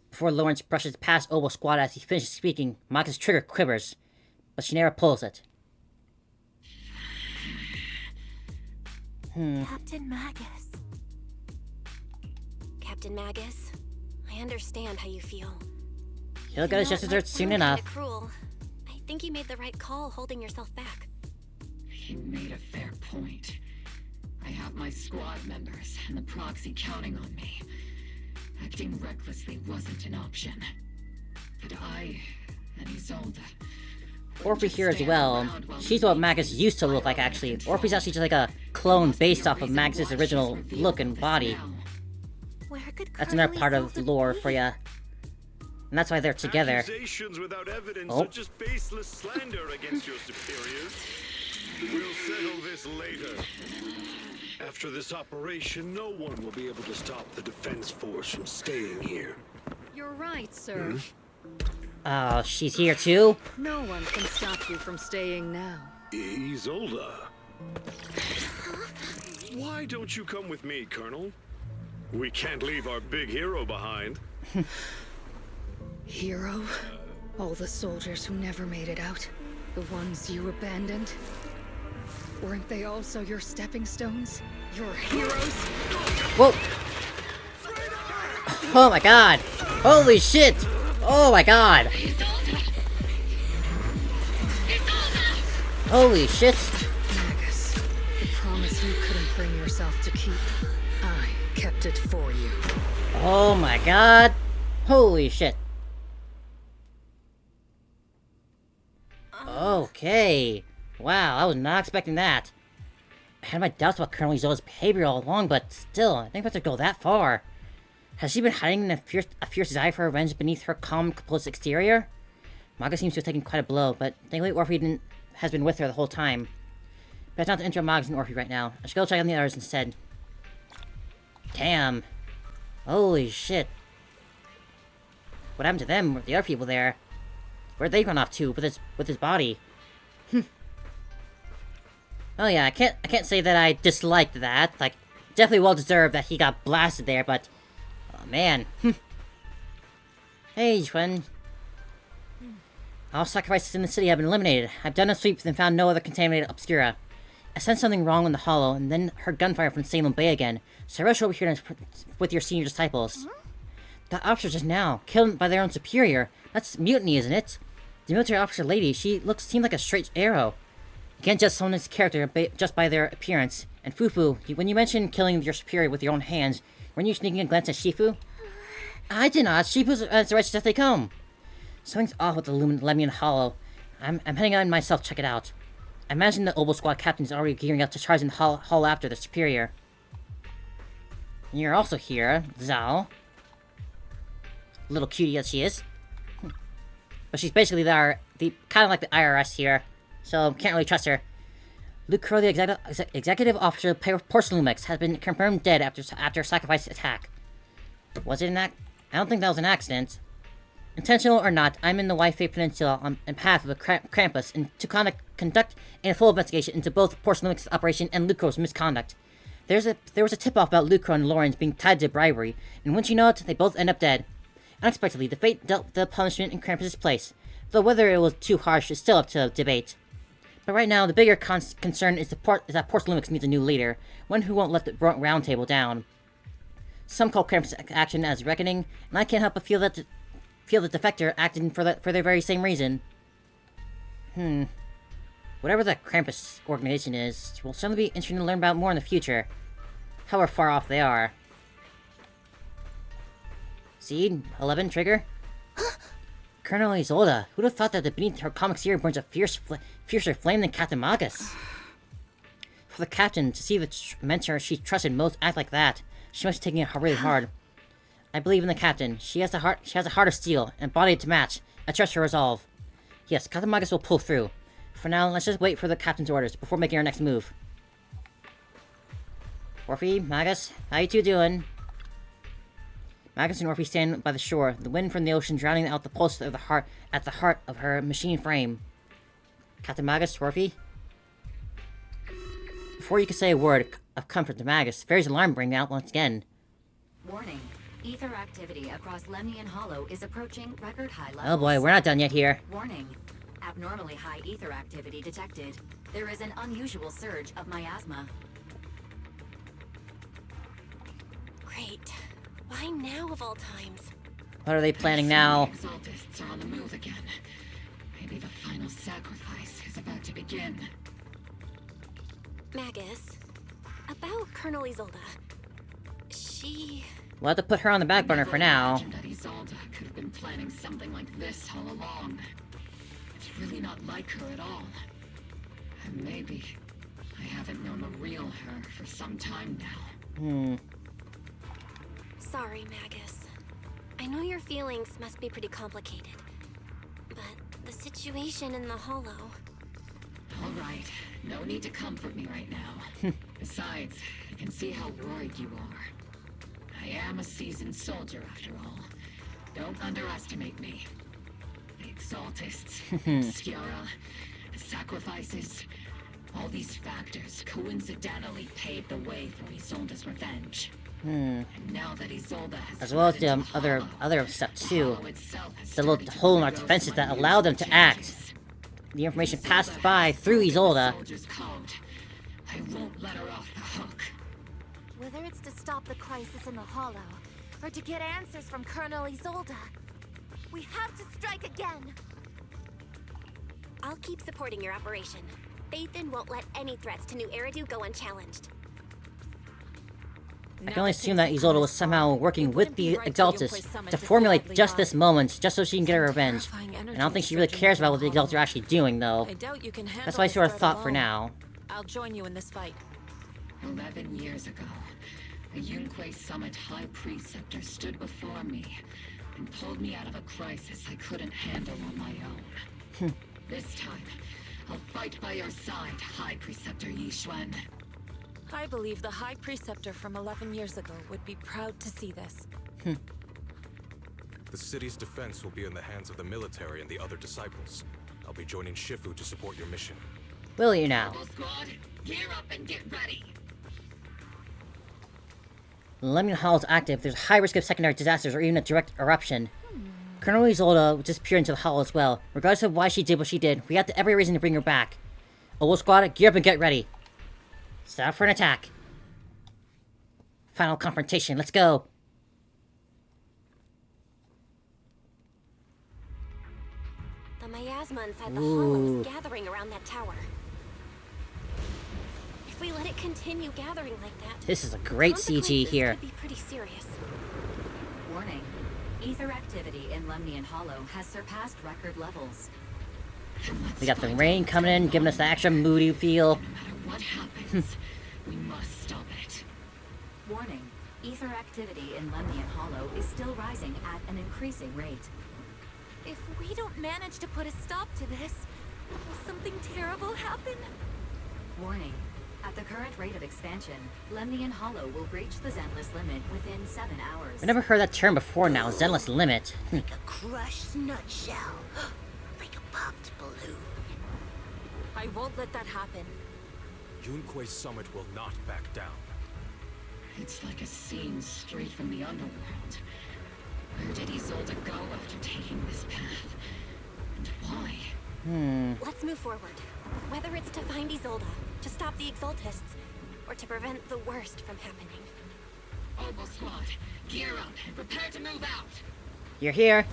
Before Lawrence brushes past Obel Squad as he finishes speaking, Magus' trigger quivers, but she never pulls it. Captain Magus. Captain Magus, I understand how you feel. He'll get his just desserts soon enough. Cruel. I think you made the right call holding yourself back. He made a fair point. I have my squad members and the proxy counting on me. Acting recklessly wasn't an option. But I and Isolde... Orphie here as well. She's what Magus used to look like, actually. Orphie's actually just like a clone based off of Magus' original look and body. That's another part of lore for ya. And that's why they're together. Accusations without evidence are just baseless slander against your superiors. We'll settle this later. After this operation, no one will be able to stop the defense force from staying here. You're right, sir. Oh, she's here too? No one can stop you from staying now. Isolde. Why don't you come with me, Colonel? We can't leave our big hero behind. Hero? All the soldiers who never made it out? The ones you abandoned? Weren't they also your stepping stones? Your heroes? Whoa! Oh my god! Holy shit! Oh my god! Holy shit! Magus, the promise you couldn't bring yourself to keep, I kept it for you. Oh my god! Holy shit! Okay. Wow, I was not expecting that. I had my doubts about Colonel Isolde's behavior all along, but still, I think we have to go that far. Has she been hiding in a fierce desire for revenge beneath her calm, composed exterior? Magus seems to have taken quite a blow, but thankfully Orphie has been with her the whole time. But it's not to interrupt Magus and Orphie right now. I should go check on the others instead. Damn. Holy shit. What happened to them? The other people there? Where'd they run off to with his body? Oh yeah, I can't say that I disliked that. Like, definitely well deserved that he got blasted there, but oh man. Hey, friend. All sacrifices in the city have been eliminated. I've done a sweep and found no other contaminated obscura. I sensed something wrong in the hollow, and then heard gunfire from Salem Bay again. So I rushed over here with your senior disciples. The officer just now, killed by their own superior. That's mutiny, isn't it? The military officer lady, seemed like a straight arrow. You can't judge someone's character just by their appearance. And Fufu, when you mentioned killing your superior with your own hands, weren't you sneaking a glance at Shifu? I did not. Shifu's as righteous as they come. Something's off with the Lemnian Hollow. I'm heading out myself to check it out. I imagine the Obel Squad captain is already gearing up to charge in the Hall after the superior. And you're also here, Zhao. Little cutie as she is. But she's basically the kind of like the IRS here, so can't really trust her. Luke Crow, the executive officer of Porcelumex, has been confirmed dead after a sacrifice attack. Was it an act? I don't think that was an accident. Intentional or not, I'm in the Wi-Fi Peninsula on behalf of the Krampus and to conduct a full investigation into both Porcelumex's operation and Luke Crow's misconduct. There was a tip-off about Luke Crow and Lawrence being tied to bribery, and once you know it, they both end up dead. Unexpectedly, the fate dealt the punishment in Krampus' place, though whether it was too harsh is still up to debate. But right now, the bigger concern is that Porcelumex needs a new leader, one who won't let the round table down. Some call Krampus' action as reckoning, and I can't help but feel the defector acted for their very same reason. Whatever the Krampus organization is, will certainly be interesting to learn about more in the future. However far off they are. Seed, 11, trigger. Colonel Isolde, who'd have thought that beneath her comic exterior burns a fiercer flame than Captain Magus? For the captain to see the mentor she trusted most act like that, she must be taking it really hard. I believe in the captain. She has a heart of steel and body to match. I trust her resolve. Yes, Captain Magus will pull through. For now, let's just wait for the captain's orders before making our next move. Orphie, Magus, how you two doing? Magus and Orphie stand by the shore, the wind from the ocean drowning out the pulse of the heart at the heart of her machine frame. Captain Magus, Orphie? Before you can say a word of comfort to Magus, Fairy's alarm rang out once again. Warning. Ether activity across Lemnian Hollow is approaching record high levels. Oh boy, we're not done yet here. Warning. Abnormally high ether activity detected. There is an unusual surge of miasma. Great. Why now of all times? What are they planning now? The Exaltists are on the move again. Maybe the final sacrifice is about to begin. Magus, about Colonel Isolde. She... We'll have to put her on the back burner for now. That Isolde could have been planning something like this all along. It's really not like her at all. And maybe I haven't known the real her for some time now. Sorry, Magus. I know your feelings must be pretty complicated. But the situation in the Hollow... All right, no need to comfort me right now. Besides, I can see how worried you are. I am a seasoned soldier after all. Don't underestimate me. The Exaltists, Obscura, the sacrifices, all these factors coincidentally paved the way for Isolde's revenge. And now that Isolde has as well as the other stuff too. The little hole in our defenses that allowed them to act. The information passed by through Isolde. I won't let her off the hook. Whether it's to stop the crisis in the Hollow, or to get answers from Colonel Isolde, we have to strike again! I'll keep supporting your operation. Bathan won't let any threats to New Eridu go unchallenged. I can only assume that Isolde was somehow working with the Exaltists to formulate just this moment, just so she can get her revenge. And I don't think she really cares about what the Exaltists are actually doing, though. That's what I sort of thought for now. I'll join you in this fight. 11 years ago, a Yunque Summit High Preceptor stood before me and pulled me out of a crisis I couldn't handle on my own. This time, I'll fight by your side, High Preceptor Yixuan. I believe the High Preceptor from 11 years ago would be proud to see this. The city's defense will be in the hands of the military and the other disciples. I'll be joining Shifu to support your mission. Will you now? Squad, gear up and get ready. Lemon Hall is active. There's a high risk of secondary disasters or even a direct eruption. Colonel Isolde disappeared into the Hall as well. Regardless of why she did what she did, we have every reason to bring her back. Oboe Squad, gear up and get ready. Set up for an attack. Final confrontation, let's go. The miasma inside the Hollow is gathering around that tower. If we let it continue gathering like that, this is a great CG here. Could be pretty serious. Warning. Ether activity in Lemnian Hollow has surpassed record levels. We got the rain coming in, giving us the extra moody feel. No matter what happens, we must stop it. Warning. Ether activity in Lemnian Hollow is still rising at an increasing rate. If we don't manage to put a stop to this, will something terrible happen? Warning. At the current rate of expansion, Lemnian Hollow will breach the Zenless limit within 7 hours. I've never heard that term before now, Zenless limit. Like a crushed nutshell. Like a popped balloon. I won't let that happen. Yunque Summit will not back down. It's like a scene straight from the underworld. Where did Isolde go after taking this path? And why? Let's move forward. Whether it's to find Isolde, to stop the Exaltists, or to prevent the worst from happening. Oboe Squad, gear up and prepare to move out. You're here.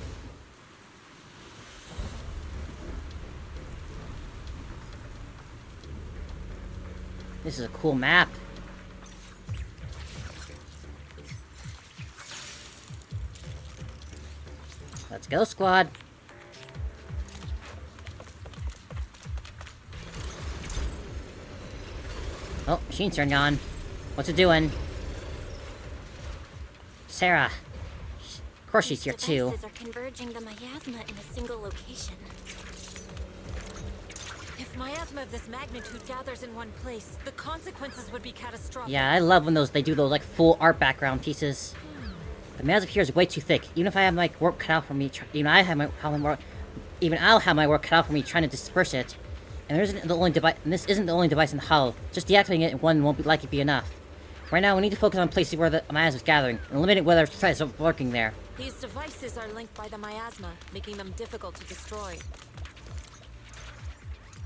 This is a cool map. Let's go, squad. Oh, machine's turned on. What's it doing? Sarah. Of course she's here too. Devices are converging the miasma in a single location. If miasma of this magnitude gathers in one place, the consequences would be catastrophic. Yeah, I love when they do those like full art background pieces. The miasma here is way too thick. Even if I have my work cut out for me, I'll have my work cut out for me trying to disperse it. And this isn't the only device in the Hollow. Just deactivating it in one won't likely be enough. Right now, we need to focus on places where the miasma is gathering, and eliminate whether threats are lurking there. These devices are linked by the miasma, making them difficult to destroy.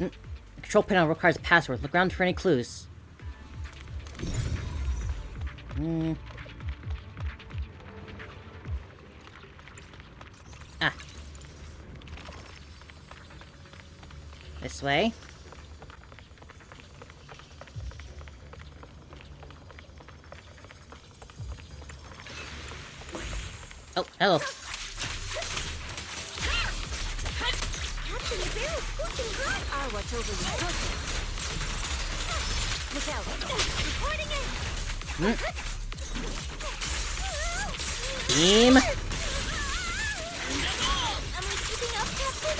The control panel requires a password. Look around for any clues. Ah. This way. Oh, hello. Captain, the bear is scorching hot! I'll watch over the structure. Look out. Reporting in! Beam. Am I keeping up, Captain?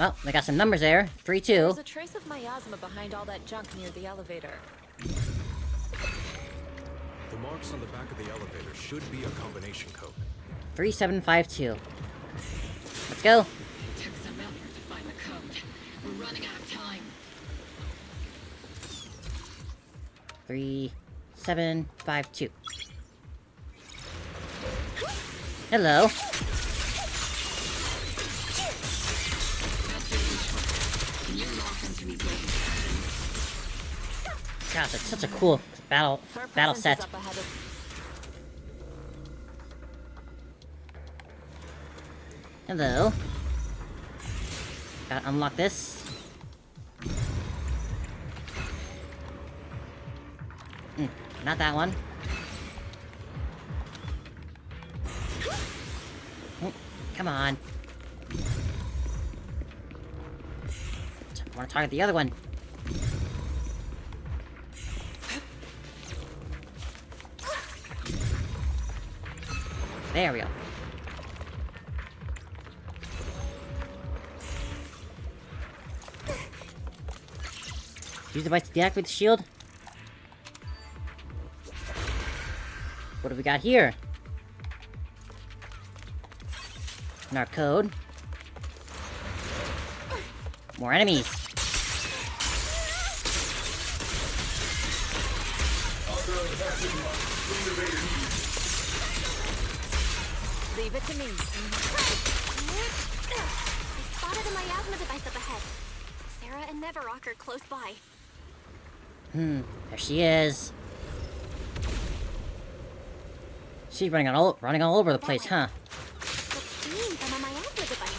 Well, I got some numbers there. 3-2. There's a trace of miasma behind all that junk near the elevator. The marks on the back of the elevator should be a combination code. 3752. Let's go. It took some effort to find the code. We're running out of time. 3752. Hello. Gosh, it's such a cool battle set. Hello. Gotta unlock this. Not that one. Come on. I want to target the other one. There we go. Use the device to deactivate the shield. What do we got here? And our code. More enemies. Leave it to me. I spotted a miasma device up ahead. Sarah and Neverrock are close by. There she is. She's running all over the place, huh? The beam from a miasma device.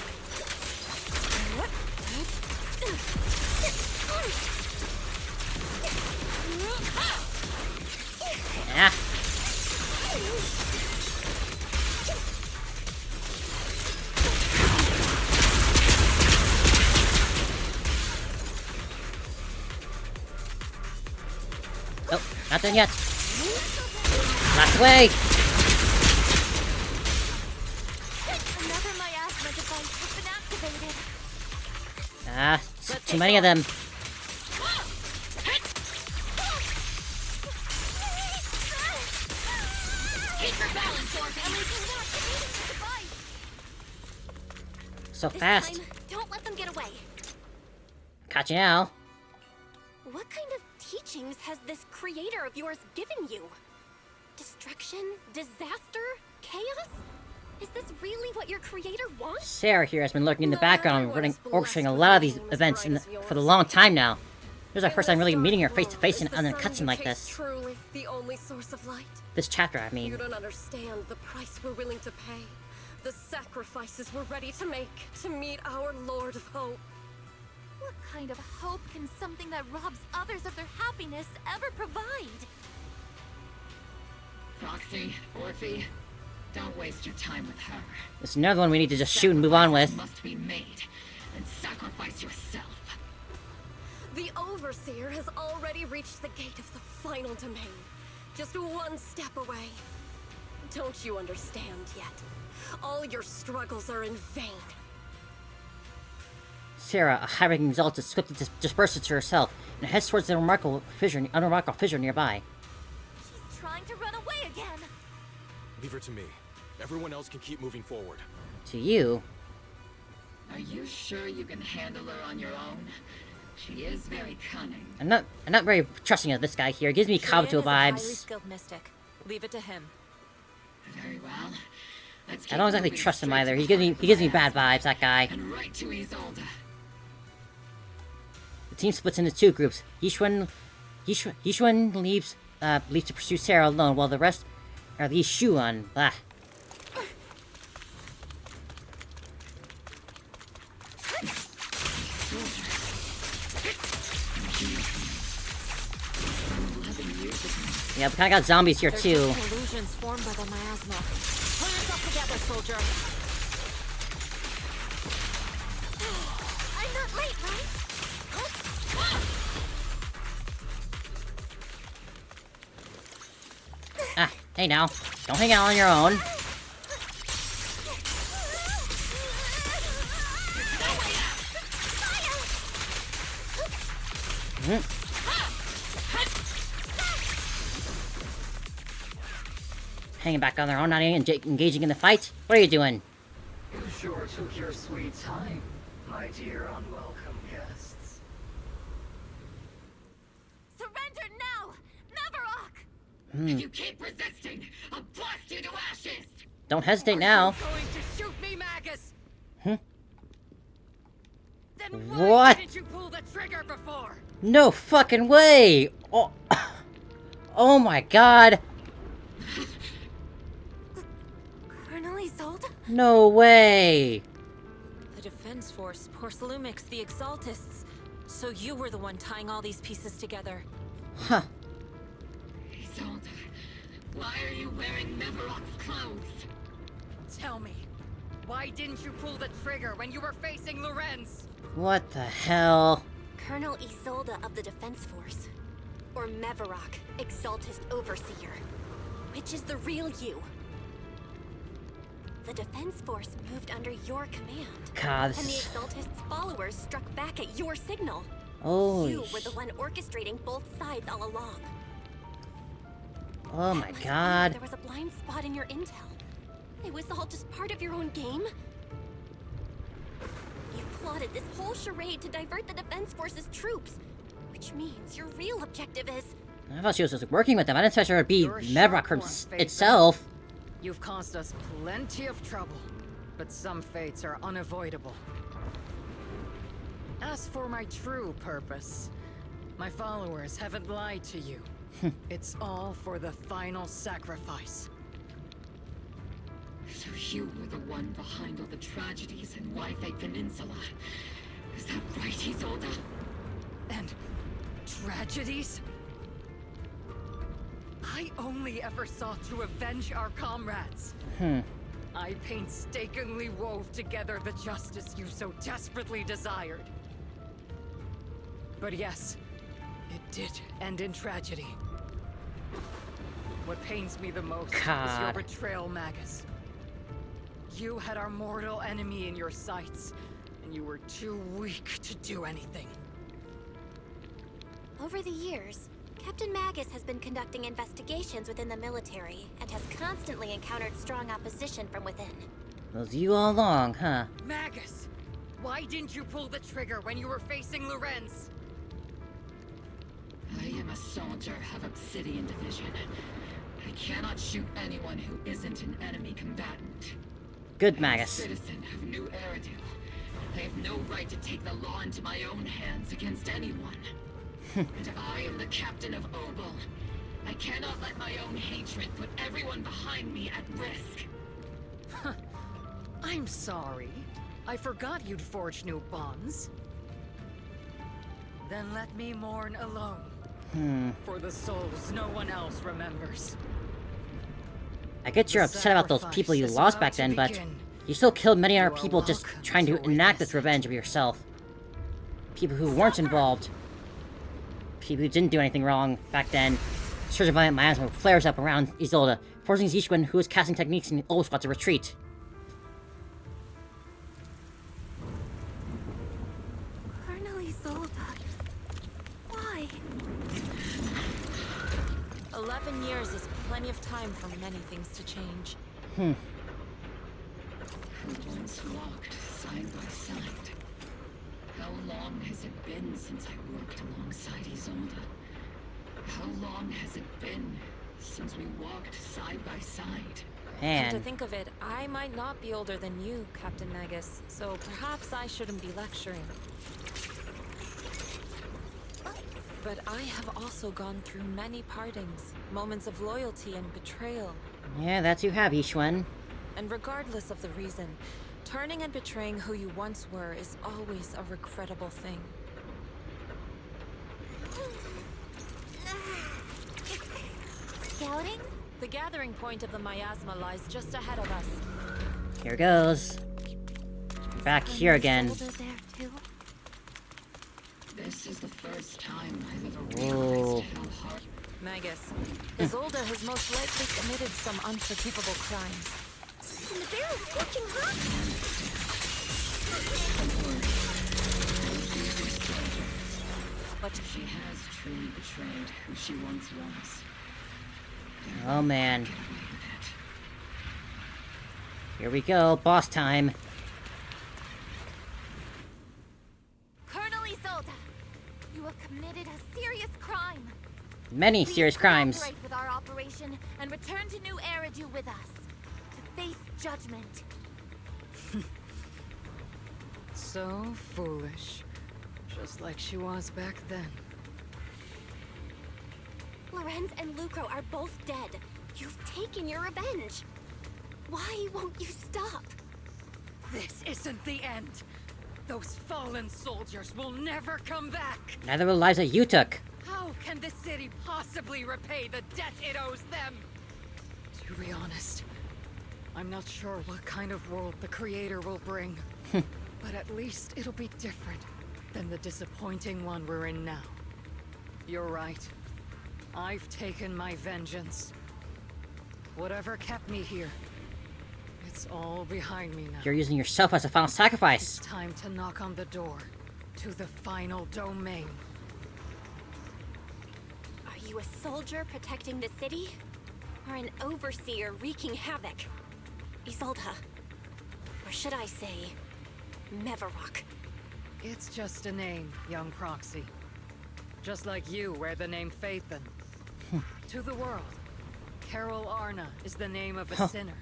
Yeah. Oh, not done yet. Last way. Another miasma device has been activated. Ah, too many of them. Keep your balance, Orphie. So fast. This time, don't let them get away. Caught you now. What kind of teachings has this creator of yours given you? Destruction? Disaster? Chaos? Is this really what your creator wants? Sarah here has been lurking in the background and orchestrating a lot of these events for the long time now. This is our first time really meeting her face to face in a cutscene like this. Truly the only source of light. This chapter, I mean. You don't understand the price we're willing to pay. The sacrifices we're ready to make to meet our Lord of Hope. What kind of hope can something that robs others of their happiness ever provide? Proxy, Orphie, don't waste your time with her. There's another one we need to just shoot and move on with. Must be made, and sacrifice yourself. The Overseer has already reached the gate of the final domain. Just one step away. Don't you understand yet? All your struggles are in vain. Sarah, a high-ranking Exaltist, swiftly disperses to herself and heads towards the unremarkable fissure nearby. She's trying to run away again. Leave her to me. Everyone else can keep moving forward. To you? Are you sure you can handle her on your own? She is very cunning. I'm not very trusting of this guy here. He gives me Kabuto vibes. Highly skilled mystic. Leave it to him. Very well. Let's I don't exactly trust him either. He gives me bad vibes, that guy. And right to Isolde. The team splits into two groups. Yishuan leaves to pursue Sarah alone, while the rest are the Yishuan. Blah. Yeah, we kinda got zombies here too. Illusions formed by the miasma. Pull yourself together, soldier. I'm not late, right? Ah, hey now. Don't hang out on your own. Hanging back on their own, not engaging in the fight? What are you doing? You sure took your sweet time, my dear unwelcome guests. Surrender now! Neverrock! If you keep resisting, I'll blast you to ashes! Don't hesitate now. Going to shoot me, Magus! Then why What? didn't you pull the trigger before? No fucking way! Oh, oh my god! Colonel Isolde? No way! The Defense Force, Porcelumix, the Exaltists. So you were the one tying all these pieces together. Huh. Isolde, why are you wearing Neverock's clothes? Tell me, why didn't you pull the trigger when you were facing Lorenz? What the hell? Colonel Isolde of the Defense Force. Or Meverock, Exaltist Overseer. Which is the real you? The Defense Force moved under your command. God, And the Exaltist's followers struck back at your signal. Oh, You were the one orchestrating both sides all along. oh my god. There was a blind spot in your intel. It was all just part of your own game. You plotted this whole charade to divert the Defense Force's troops. Which means your real objective is... I thought she was just working with them. I didn't expect her to be You're a Meverock sharp one, Faith. itself. You've caused us plenty of trouble, but some fates are unavoidable. As for my true purpose, my followers haven't lied to you. It's all for the final sacrifice. So you were the one behind all the tragedies in Wi-Fi Peninsula. Is that right, Isolde? And tragedies? I only ever sought to avenge our comrades. I painstakingly wove together the justice you so desperately desired. But yes, it did end in tragedy. What pains me the most is your God. betrayal, Magus. You had our mortal enemy in your sights, and you were too weak to do anything. Over the years, Captain Magus has been conducting investigations within the military and has constantly encountered strong opposition from within. It was you all along, huh? Magus! Why didn't you pull the trigger when you were facing Lorenz? I am a soldier of Obsidian Division. I cannot shoot anyone who isn't an enemy combatant. Good, I'm a Magus. citizen of New Eradicate. I have no right to take the law into my own hands against anyone. And I am the captain of Obel. I cannot let my own hatred put everyone behind me at risk. I'm sorry. I forgot you'd forged new bonds. Then let me mourn alone. For the souls no one else remembers. I get you're upset about those people you lost back then, but you still killed many other people just trying to enact this revenge of yourself. People who weren't involved. People who didn't do anything wrong back then. Surge of violent miasma flares up around Isolde, forcing Zishwan, who is casting techniques in the old squad, to retreat. Colonel Isolde. Why? 11 years is plenty of time for many things to change. We once walked side by side. How long has it been since I worked alongside Isolde? How long has it been since we walked side by side? And to think of it, I might not be older than you, Captain Magus, so perhaps I shouldn't be lecturing. But I have also gone through many partings, moments of loyalty and betrayal. Yeah, that's you have, Ishwan. And regardless of the reason, turning and betraying who you once were is always a regrettable thing. gathering point of the miasma lies just ahead of us. Here goes. Back here again. This is the first time I've ever Whoa. realized how hard. Magus, Isolde has most likely committed some unforgivable crimes. And the bear is scorching hot. But she has truly betrayed who she once was. Oh man. Here we go, boss time. Colonel Isolde, you have committed a serious crime. Many serious crimes. Cooperate with our operation and return to New Eridu with us to face judgment. So foolish. Just like she was back then. Lorenz and Lucro are both dead. You've taken your revenge. Why won't you stop? This isn't the end. Those fallen soldiers will never come back. Neither will lives that you took. How can the city possibly repay the debt it owes them? To be honest, I'm not sure what kind of world the Creator will bring. But at least it'll be different than the disappointing one we're in now. You're right. I've taken my vengeance. Whatever kept me here, it's all behind me now. You're using yourself as a final sacrifice. It's time to knock on the door to the final domain. Are you a soldier protecting the city? Or an overseer wreaking havoc? Isolde. Or should I say, Mevarok? It's just a name, young proxy. Just like you wear the name Phaethon. To the world, Carol Arna is the name of a sinner.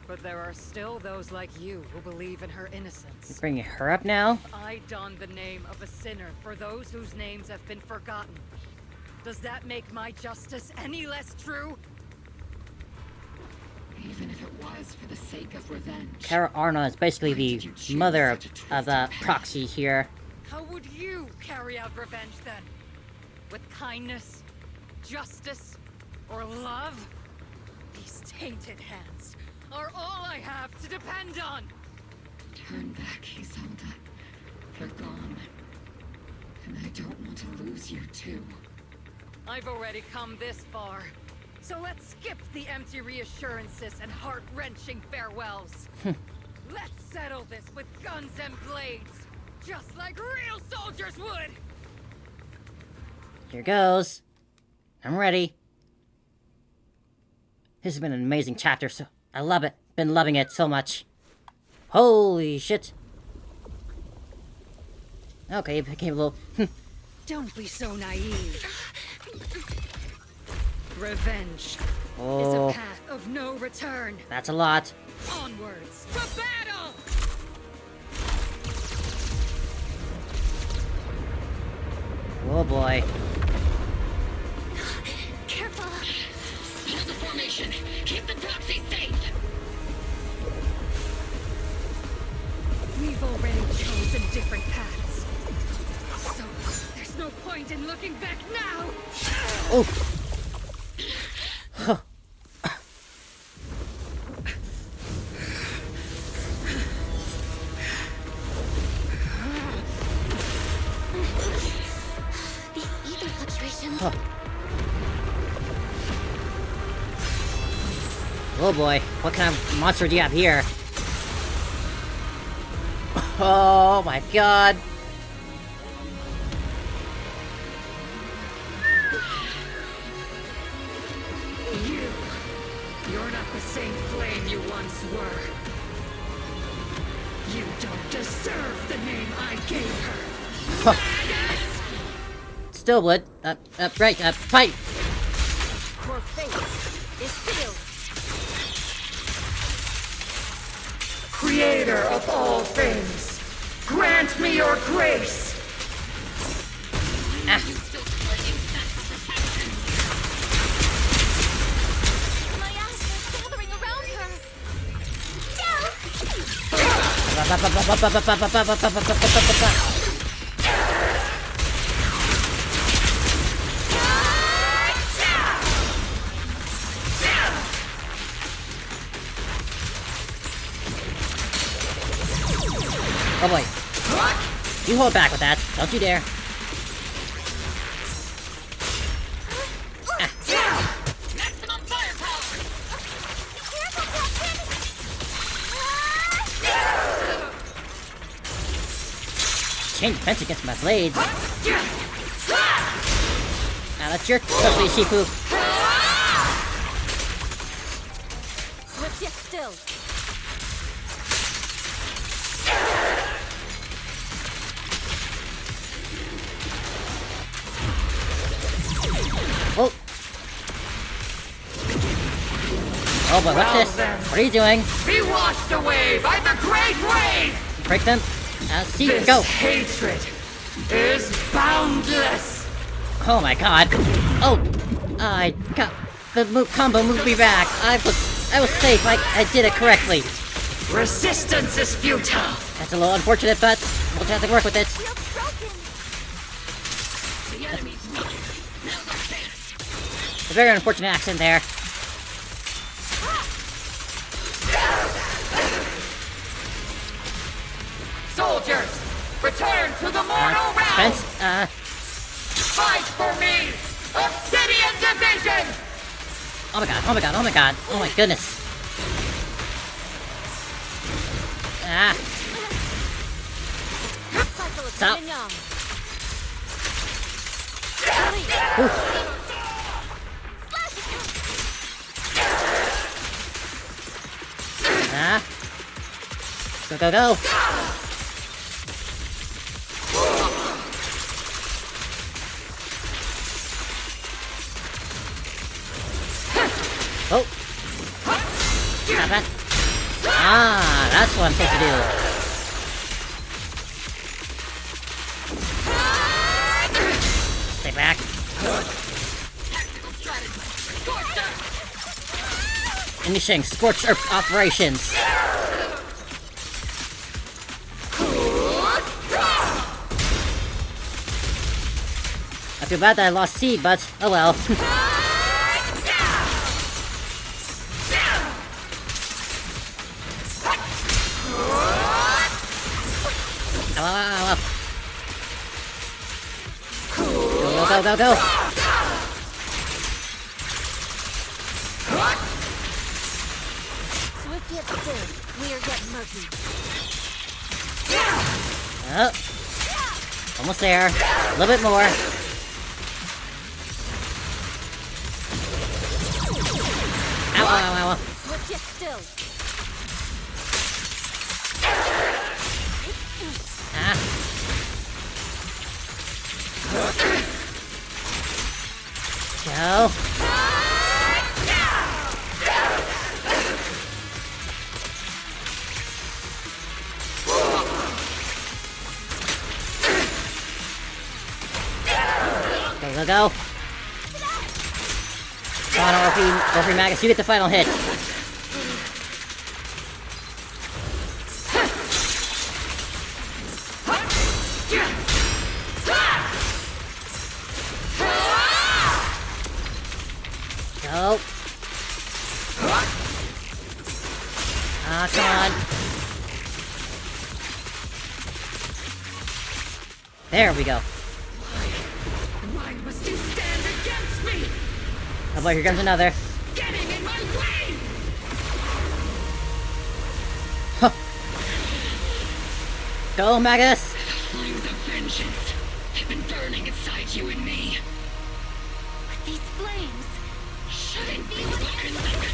But there are still those like you who believe in her innocence. You're bringing her up now? I don the name of a sinner for those whose names have been forgotten. Does that make my justice any less true? Even if it was for the sake of revenge. Kara Arna is basically the mother of the proxy here. How would you carry out revenge then? With kindness, justice, or love? These tainted hands are all I have to depend on. Turn back, Isolde. They're gone. And I don't want to lose you too. I've already come this far. So let's skip the empty reassurances and heart-wrenching farewells. Let's settle this with guns and blades, just like real soldiers would! Here goes. I'm ready. This has been an amazing chapter, so I love it. Been loving it so much. Holy shit. Okay, it became a little... Don't be so naive. Revenge is a path of no return. That's a lot. Onwards to battle! Oh boy. Careful! Hold the formation! Keep the proxy safe! We've already chosen different paths. So, there's no point in looking back now! Oh! Oh boy, what kind of monster do you have here? Oh my god! You're not the same flame you once were. You don't deserve the name I gave her. Still would. Right, fight! Your fate is sealed. Creator of all things, grant me your grace! My eyes are gathering around her. You hold back with that. Don't you dare. Maximum firepower! Change defense against my blades. Now that's your trophy, Shifu. Swift yet still. Oh. Oh boy, what's this? What are you doing? Be washed away by the great wave! Break them. See, This go. hatred is boundless! Oh my god. Oh, I got the combo moved me back. I was safe. I did it correctly. Resistance is futile! That's a little unfortunate, but we'll just have to work with it. The enemy's mine. Now like this. A very unfortunate accident there. Soldiers, return to the mortal realm! Defense, Fight for me! Obsidian Division! oh my god, oh my god, oh my god, oh my goodness. Ah. Stop. Ooh. Ah. Go, go, go. Oh. Stop that. Ah, that's what I'm supposed to do. Stay back. Initiating Scorched Earth operations. I feel bad that I lost seed, but oh well. Go, go, go! Swift yet still, clear yet murky. Oh. Almost there. A little bit more. Ow, ow, ow, ow. Swift yet still. Ah. Go. Go, go, go. Come on, Orphie Magus, you get the final hit. Go. Ah, come on. There we go. Why must you stand against me? Oh boy, here comes another. Getting in my way! Huh. Go, Magus! The flames of vengeance have been burning inside you and me. But these flames Shouldn't be what you're like.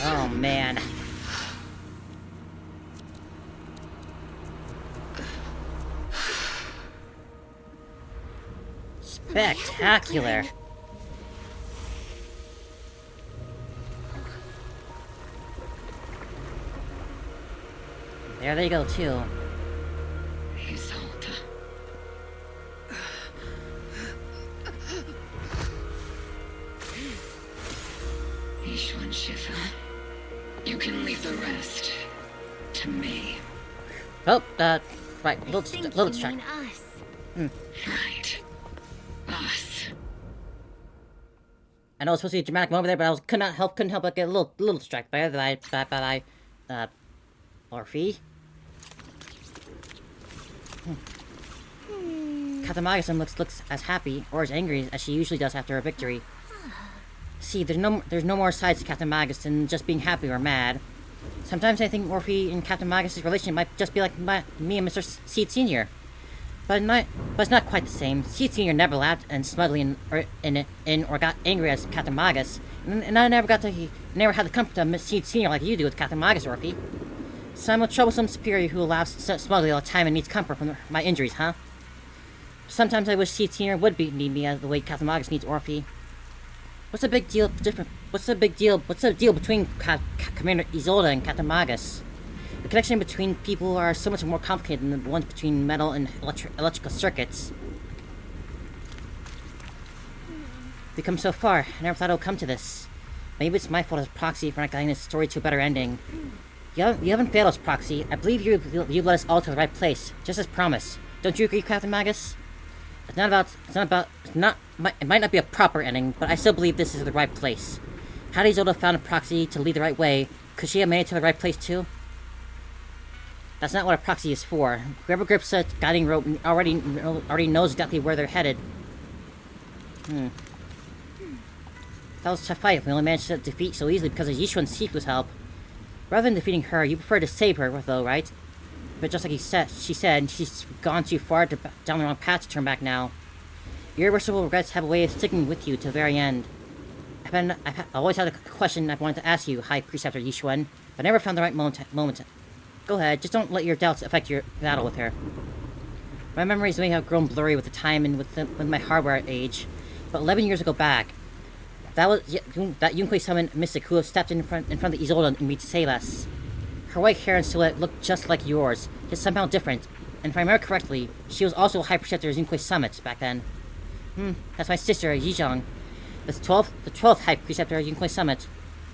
Oh man. Spectacular. There they go too. Isolde. Ishwan Shifu. You can leave the rest to me. Oh, right, little distract. us. Hmm. Right. Us. I know it's supposed to be a dramatic moment there, but I couldn't help but get a little distracted by Orphie. Captain Magus looks as happy or as angry as she usually does after a victory. See, there's no more sides to Captain Magus than just being happy or mad. Sometimes I think Orphie and Captain Magus' relationship might just be like me and Mr. Seed Sr. But it's not quite the same. Seed Sr. never laughed and smugly or got angry as Captain Magus, and I never had the comfort of Seed Sr. like you do with Captain Magus, Orphie. So I'm a troublesome superior who laughs smugly all the time and needs comfort from my injuries, huh? Sometimes I wish Seed Sr. would need me as the way Captain Magus needs Orphie. What's the big deal between Commander Isolde and Captain Magus? The connection between people are so much more complicated than the ones between metal and electrical circuits. We've come so far. I never thought it would come to this. Maybe it's my fault as Proxy for not getting this story to a better ending. You haven't failed us, Proxy. I believe you've led us all to the right place, just as promised. Don't you agree, Captain Magus? It might not be a proper ending, but I still believe this is the right place. Had Isolde found a Proxy to lead the right way, could she have made it to the right place too? That's not what a Proxy is for. Whoever grips that guiding rope already knows exactly where they're headed. That was a tough fight. We only managed to defeat so easily because of Yishuan Sifu's help. Rather than defeating her, you prefer to save her, though, right? But just like she said, she's gone too far down the wrong path to turn back now. Irreversible regrets have a way of sticking with you to the very end. I've always had a question I've wanted to ask you, High Preceptor Yishuan, but never found the right moment. Go ahead, just don't let your doubts affect your battle with her. My memories may have grown blurry with the time and with my hardware age, but 11 years ago back, that Yunque summoned mystic who stepped in front of Isolde and me to save us. Her white hair and silhouette looked just like yours, yet somehow different, and if I remember correctly, she was also High Preceptor Yunque Summit back then. That's my sister, Yizhong, the 12th High Preceptor Yunque Summit.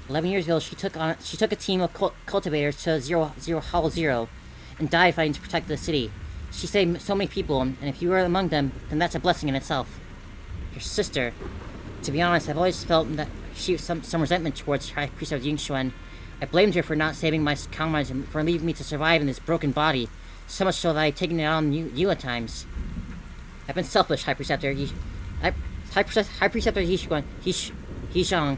11 years ago, she took a team of cultivators to Hollow Zero, and died fighting to protect the city. She saved so many people, and if you were among them, then that's a blessing in itself. Your sister. To be honest, I've always felt that she was some resentment towards High Preceptor Yingxuan. I blamed her for not saving my comrades and for leaving me to survive in this broken body, so much so that I've taken it on you at times. I've been selfish, High Preceptor. High Preceptor Yizhong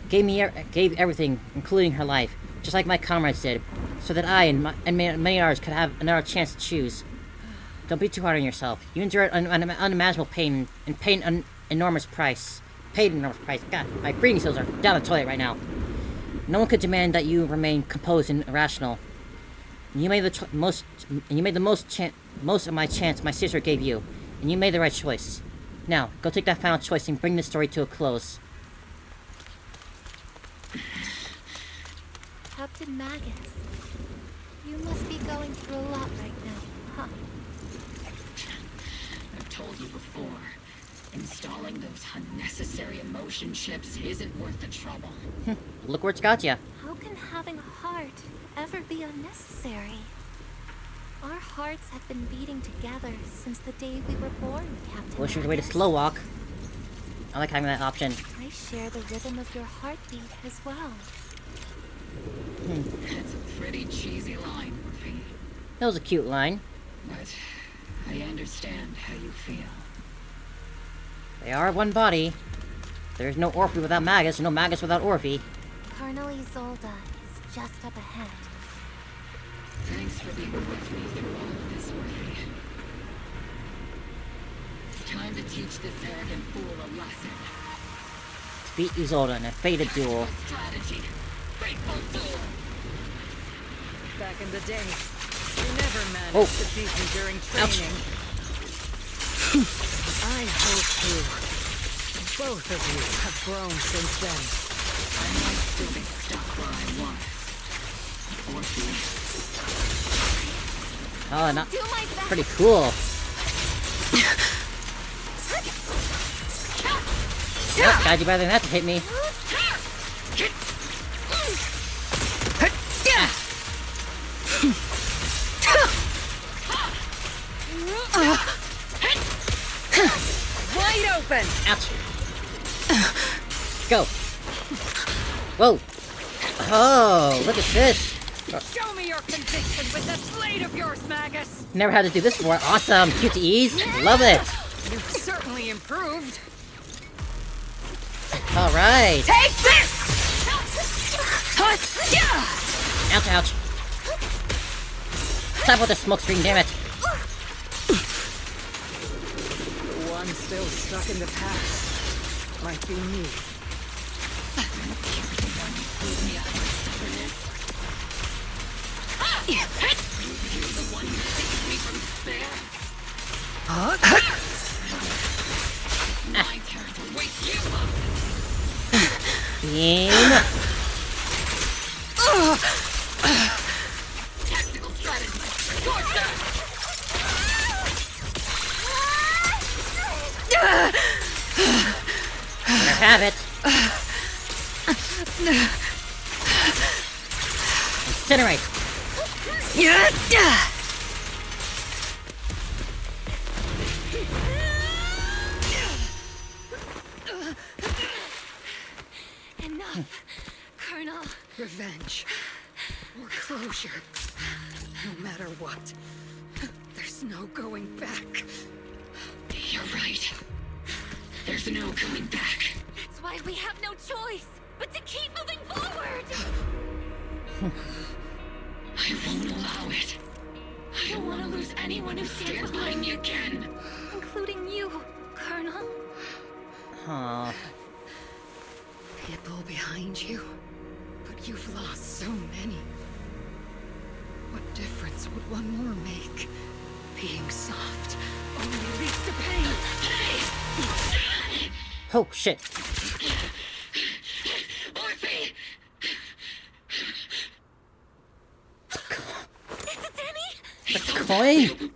gave everything, including her life, just like my comrades did, so that I and many others could have another chance to choose. Don't be too hard on yourself. You endured unimaginable pain and paid an enormous price. God, my breathing skills are down the toilet right now. No one could demand that you remain composed and rational. You made the most of my chance my sister gave you, and you made the right choice. Now, go take that final choice and bring this story to a close. Captain Magus, you must be going through a lot right now, huh? I've told you before. Installing those unnecessary emotion chips isn't worth the trouble. Look where it's got ya. How can having a heart ever be unnecessary? Our hearts have been beating together since the day we were born, Captain. Wish there was a way to slow walk. I like having that option. I share the rhythm of your heartbeat as well. That's a pretty cheesy line, Orphie. That was a cute line. But I understand how you feel. They are one body. There's no Orphie without Magus, and no Magus without Orphie. Colonel Isolde is just up ahead. Thanks for being with me through all of this, Orphie. It's time to teach this arrogant fool a lesson. Defeat Isolde in a fated duel. Strategy. Fateful duel. Back in the day, you never managed to beat me during training. I hope both of you have grown since then. I might still be stuck where I was. Orphie. Oh, not pretty cool. Yep, gotta do better than that to hit me. Wide open! Ouch. Go! Whoa! Oh, look at this! Show me your conviction with that blade of yours, Magus! Never had to do this before. Awesome! Cute to ease. Love it! You've certainly improved. Alright! Take this! Ouch, ouch. Stop with the smoke screen, damn it. The one still stuck in the past might be me. Beam. There, have it. Incinerate. Enough, Colonel. Revenge. Or closure. No matter what. There's no going back. You're right. There's no coming back. That's why we have no choice but to keep moving forward. I won't allow it. I don't want to lose anyone who stands behind me again. Including you, Colonel. Aww. People behind you, but you've lost so many. What difference would one more make? Being soft only leads to pain. Oh, shit. Orphie! The coin?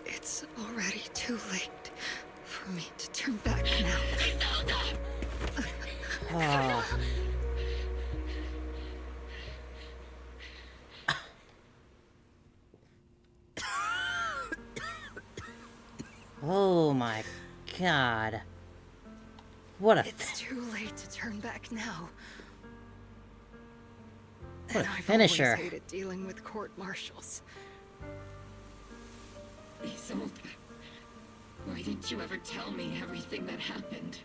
It's already too late for me to turn back now. Oh. Oh my god. What a It's too late to turn back now. What a And I've finisher. always hated dealing with court-martials. Isolde, why didn't you ever tell me everything that happened?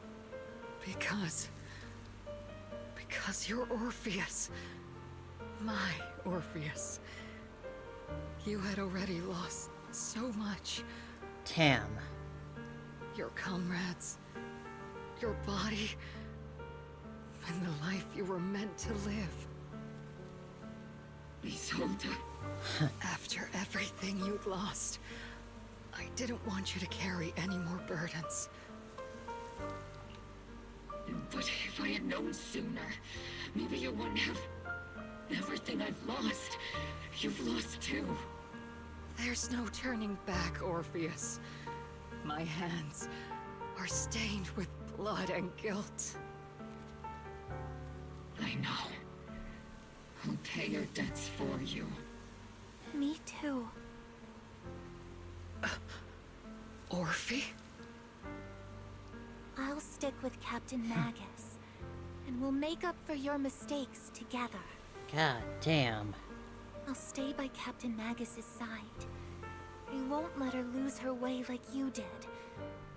Because you're Orpheus. My Orpheus. You had already lost so much. Damn. Your comrades, your body, and the life you were meant to live. Isolde. After everything you'd lost, I didn't want you to carry any more burdens. But if I had known sooner, maybe you wouldn't have... Everything I've lost, you've lost too. There's no turning back, Orpheus. My hands are stained with blood and guilt. I know. I'll pay your debts for you. Me too. Orphie? I'll stick with Captain Magus, and we'll make up for your mistakes together. God damn. I'll stay by Captain Magus's side. I won't let her lose her way like you did,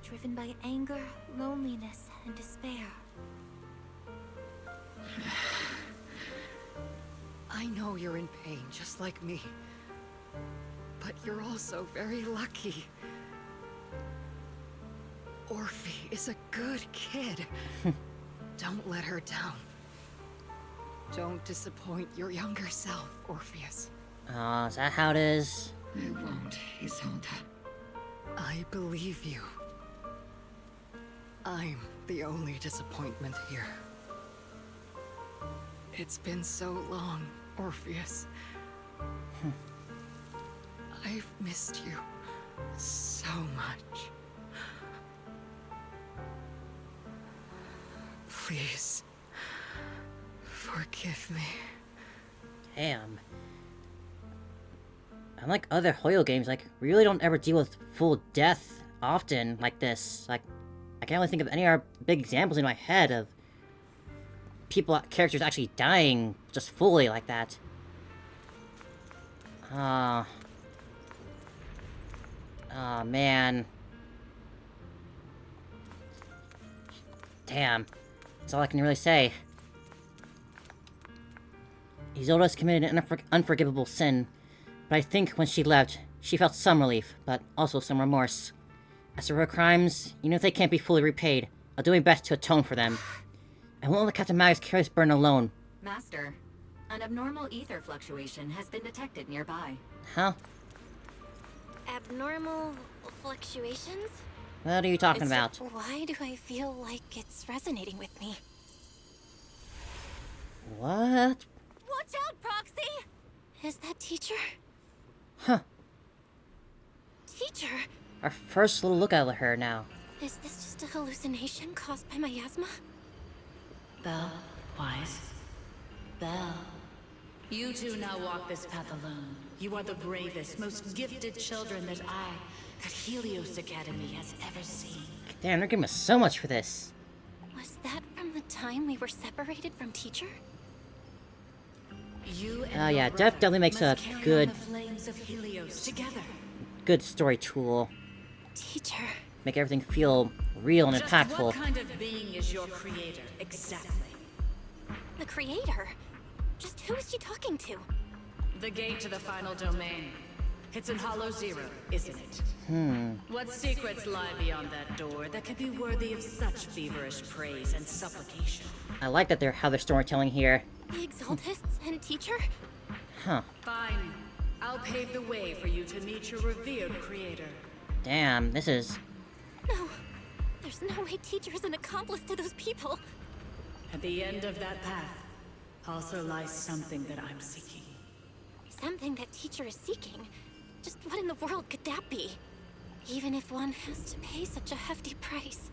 driven by anger, loneliness, and despair. I know you're in pain, just like me. But you're also very lucky. Orphie is a good kid. Don't let her down. Don't disappoint your younger self, Orpheus. Oh, is that how it is? I won't, Isolde. I believe you. I'm the only disappointment here. It's been so long, Orpheus. I've missed you so much. Please, forgive me. Damn. Unlike other Hoyo games, like, we really don't ever deal with full death often like this. Like, I can't really think of any other big examples in my head of characters actually dying just fully like that. Oh, man. Damn. That's all I can really say. Isolde's committed an unforgivable sin, but I think when she left, she felt some relief, but also some remorse. As for her crimes, even if they can't be fully repaid, I'll do my best to atone for them. I won't let Captain Magus carry this burden alone. Master, an abnormal ether fluctuation has been detected nearby. Huh? Abnormal fluctuations? What are you talking about? Why do I feel like it's resonating with me? What? Watch out, Proxy! Is that teacher? Huh. Teacher? Our first little look at her now. Is this just a hallucination caused by miasma? Belle, Wise. Belle. You two now walk this path alone. You are the bravest, most gifted children that Helios Academy has ever seen. Damn, they're giving us so much for this. Was that from the time we were separated from teacher? Oh yeah, Jeff definitely makes a good story tool. Teacher. Make everything feel real and impactful. What kind of being is your creator, exactly? The creator? Just who is she talking to? The gate to the final domain. It's in Hollow Zero, isn't it? What secrets lie beyond that door that can be worthy of such feverish praise and supplication? I like that how they're storytelling here. The Exaltists and teacher? Huh. Fine. I'll pave the way for you to meet your revered creator. Damn, this is... No. There's no way teacher is an accomplice to those people. At the end of that path also lies something that I'm seeking. Something that teacher is seeking? Just what in the world could that be? Even if one has to pay such a hefty price.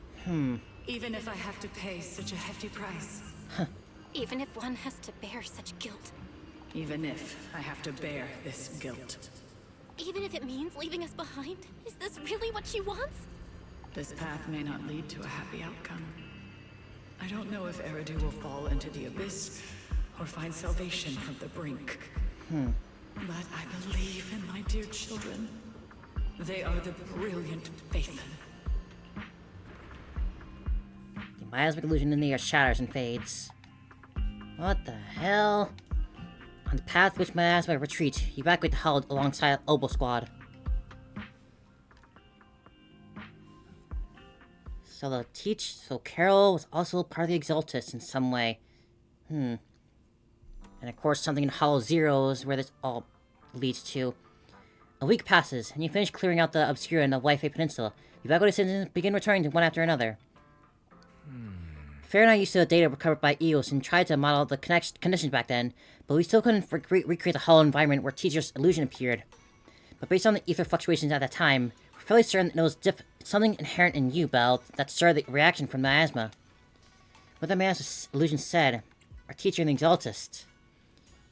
Even if I have to pay such a hefty price. Even if one has to bear such guilt. Even if I have to bear this guilt. Even if it means leaving us behind? Is this really what she wants? This path may not lead to a happy outcome. I don't know if Eridu will fall into the abyss or find salvation from the brink. But I believe in my dear children. They are the brilliant Phaethon. The miasmic illusion in the air shatters and fades. What the hell? On the path which miasma retreat, evacuate the hull alongside Oboe Squad. So Carol was also part of the Exaltists in some way. And of course something in Hollow Zero is where this all leads to. A week passes, and you finish clearing out the Obscura and the Wi-Fi Peninsula. Evacuated citizens begin returning to one after another. Fair and I used the data recovered by EOS and tried to model the conditions back then, but we still couldn't recreate the hollow environment where teacher's illusion appeared. But based on the ether fluctuations at that time, we're fairly certain that it was something inherent in you, Belle, that started the reaction from miasma. What the miasma illusion said, our teacher and the Exaltist.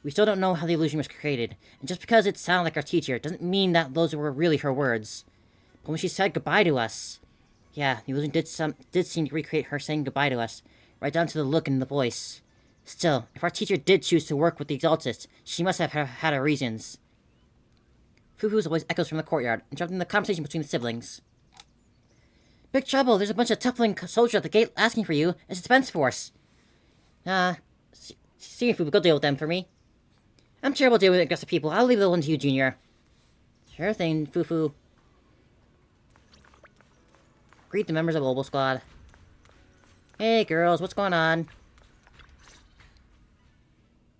We still don't know how the illusion was created, and just because it sounded like our teacher doesn't mean that those were really her words. But when she said goodbye to us, yeah, the illusion did seem to recreate her saying goodbye to us, right down to the look and the voice. Still, if our teacher did choose to work with the Exaltists, she must have had her reasons. Fufu's voice echoes from the courtyard, interrupting the conversation between the siblings. Big trouble, there's a bunch of toughening soldiers at the gate asking for you. It's a defense force. See if Fufu, go deal with them for me. I'm terrible dealing with aggressive people. I'll leave the one to you, Junior. Sure thing, Fufu. Greet the members of Oboe Squad. Hey, girls, what's going on?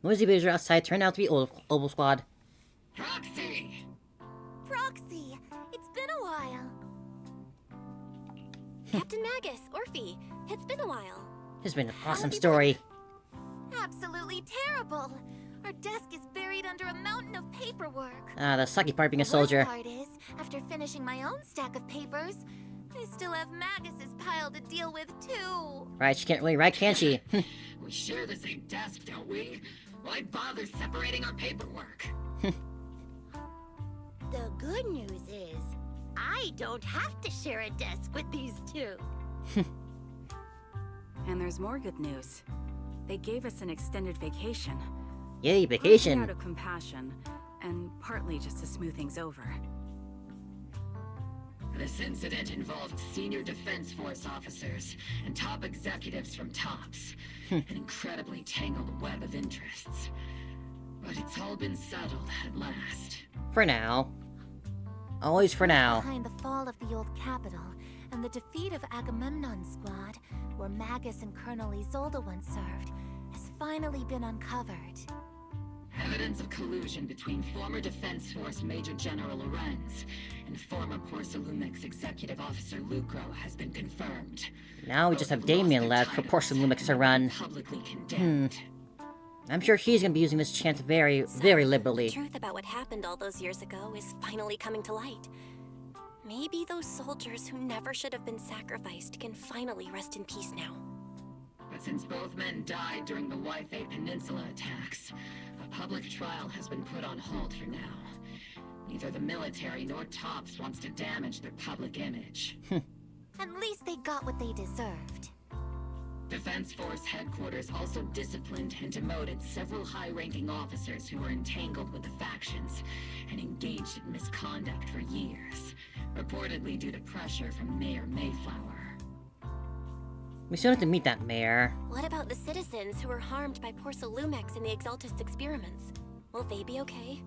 Noisy visitors outside turned out to be Oboe Squad. Proxy! Proxy! It's been a while. Captain Magus, Orphie, it's been a while. This has been an awesome story. Absolutely terrible! Our desk is buried under a mountain of paperwork. The sucky part being a soldier. The worst part is, after finishing my own stack of papers, I still have Magus's pile to deal with, too. Right, she can't really write, can she? We share the same desk, don't we? Why bother separating our paperwork? The good news is, I don't have to share a desk with these two. And there's more good news. They gave us an extended vacation. Yay, Partly vacation. out of compassion, and partly just to smooth things over. This incident involved senior Defense Force officers and top executives from TOPS. An incredibly tangled web of interests. But it's all been settled at last. For now. Always for now. Behind the fall of the old capital and the defeat of Agamemnon's squad, where Magus and Colonel Isolde once served, has finally been uncovered. Evidence of collusion between former Defense Force Major General Lorenz and former Porcelumex Executive Officer Lucro has been confirmed. Now we just have Damien left for Porcelumex to run. Publicly condemned. I'm sure he's gonna be using this chance very, very liberally. The truth about what happened all those years ago is finally coming to light. Maybe those soldiers who never should have been sacrificed can finally rest in peace now. But since both men died during the Wi-Fi Peninsula attacks, a public trial has been put on hold for now. Neither the military nor TOPS wants to damage their public image. At least they got what they deserved. Defense Force headquarters also disciplined and demoted several high-ranking officers who were entangled with the factions and engaged in misconduct for years, reportedly due to pressure from Mayor Mayflower. We still have to meet that mayor. What about the citizens who were harmed by Porcelumex in the Exaltists experiments? Will they be okay?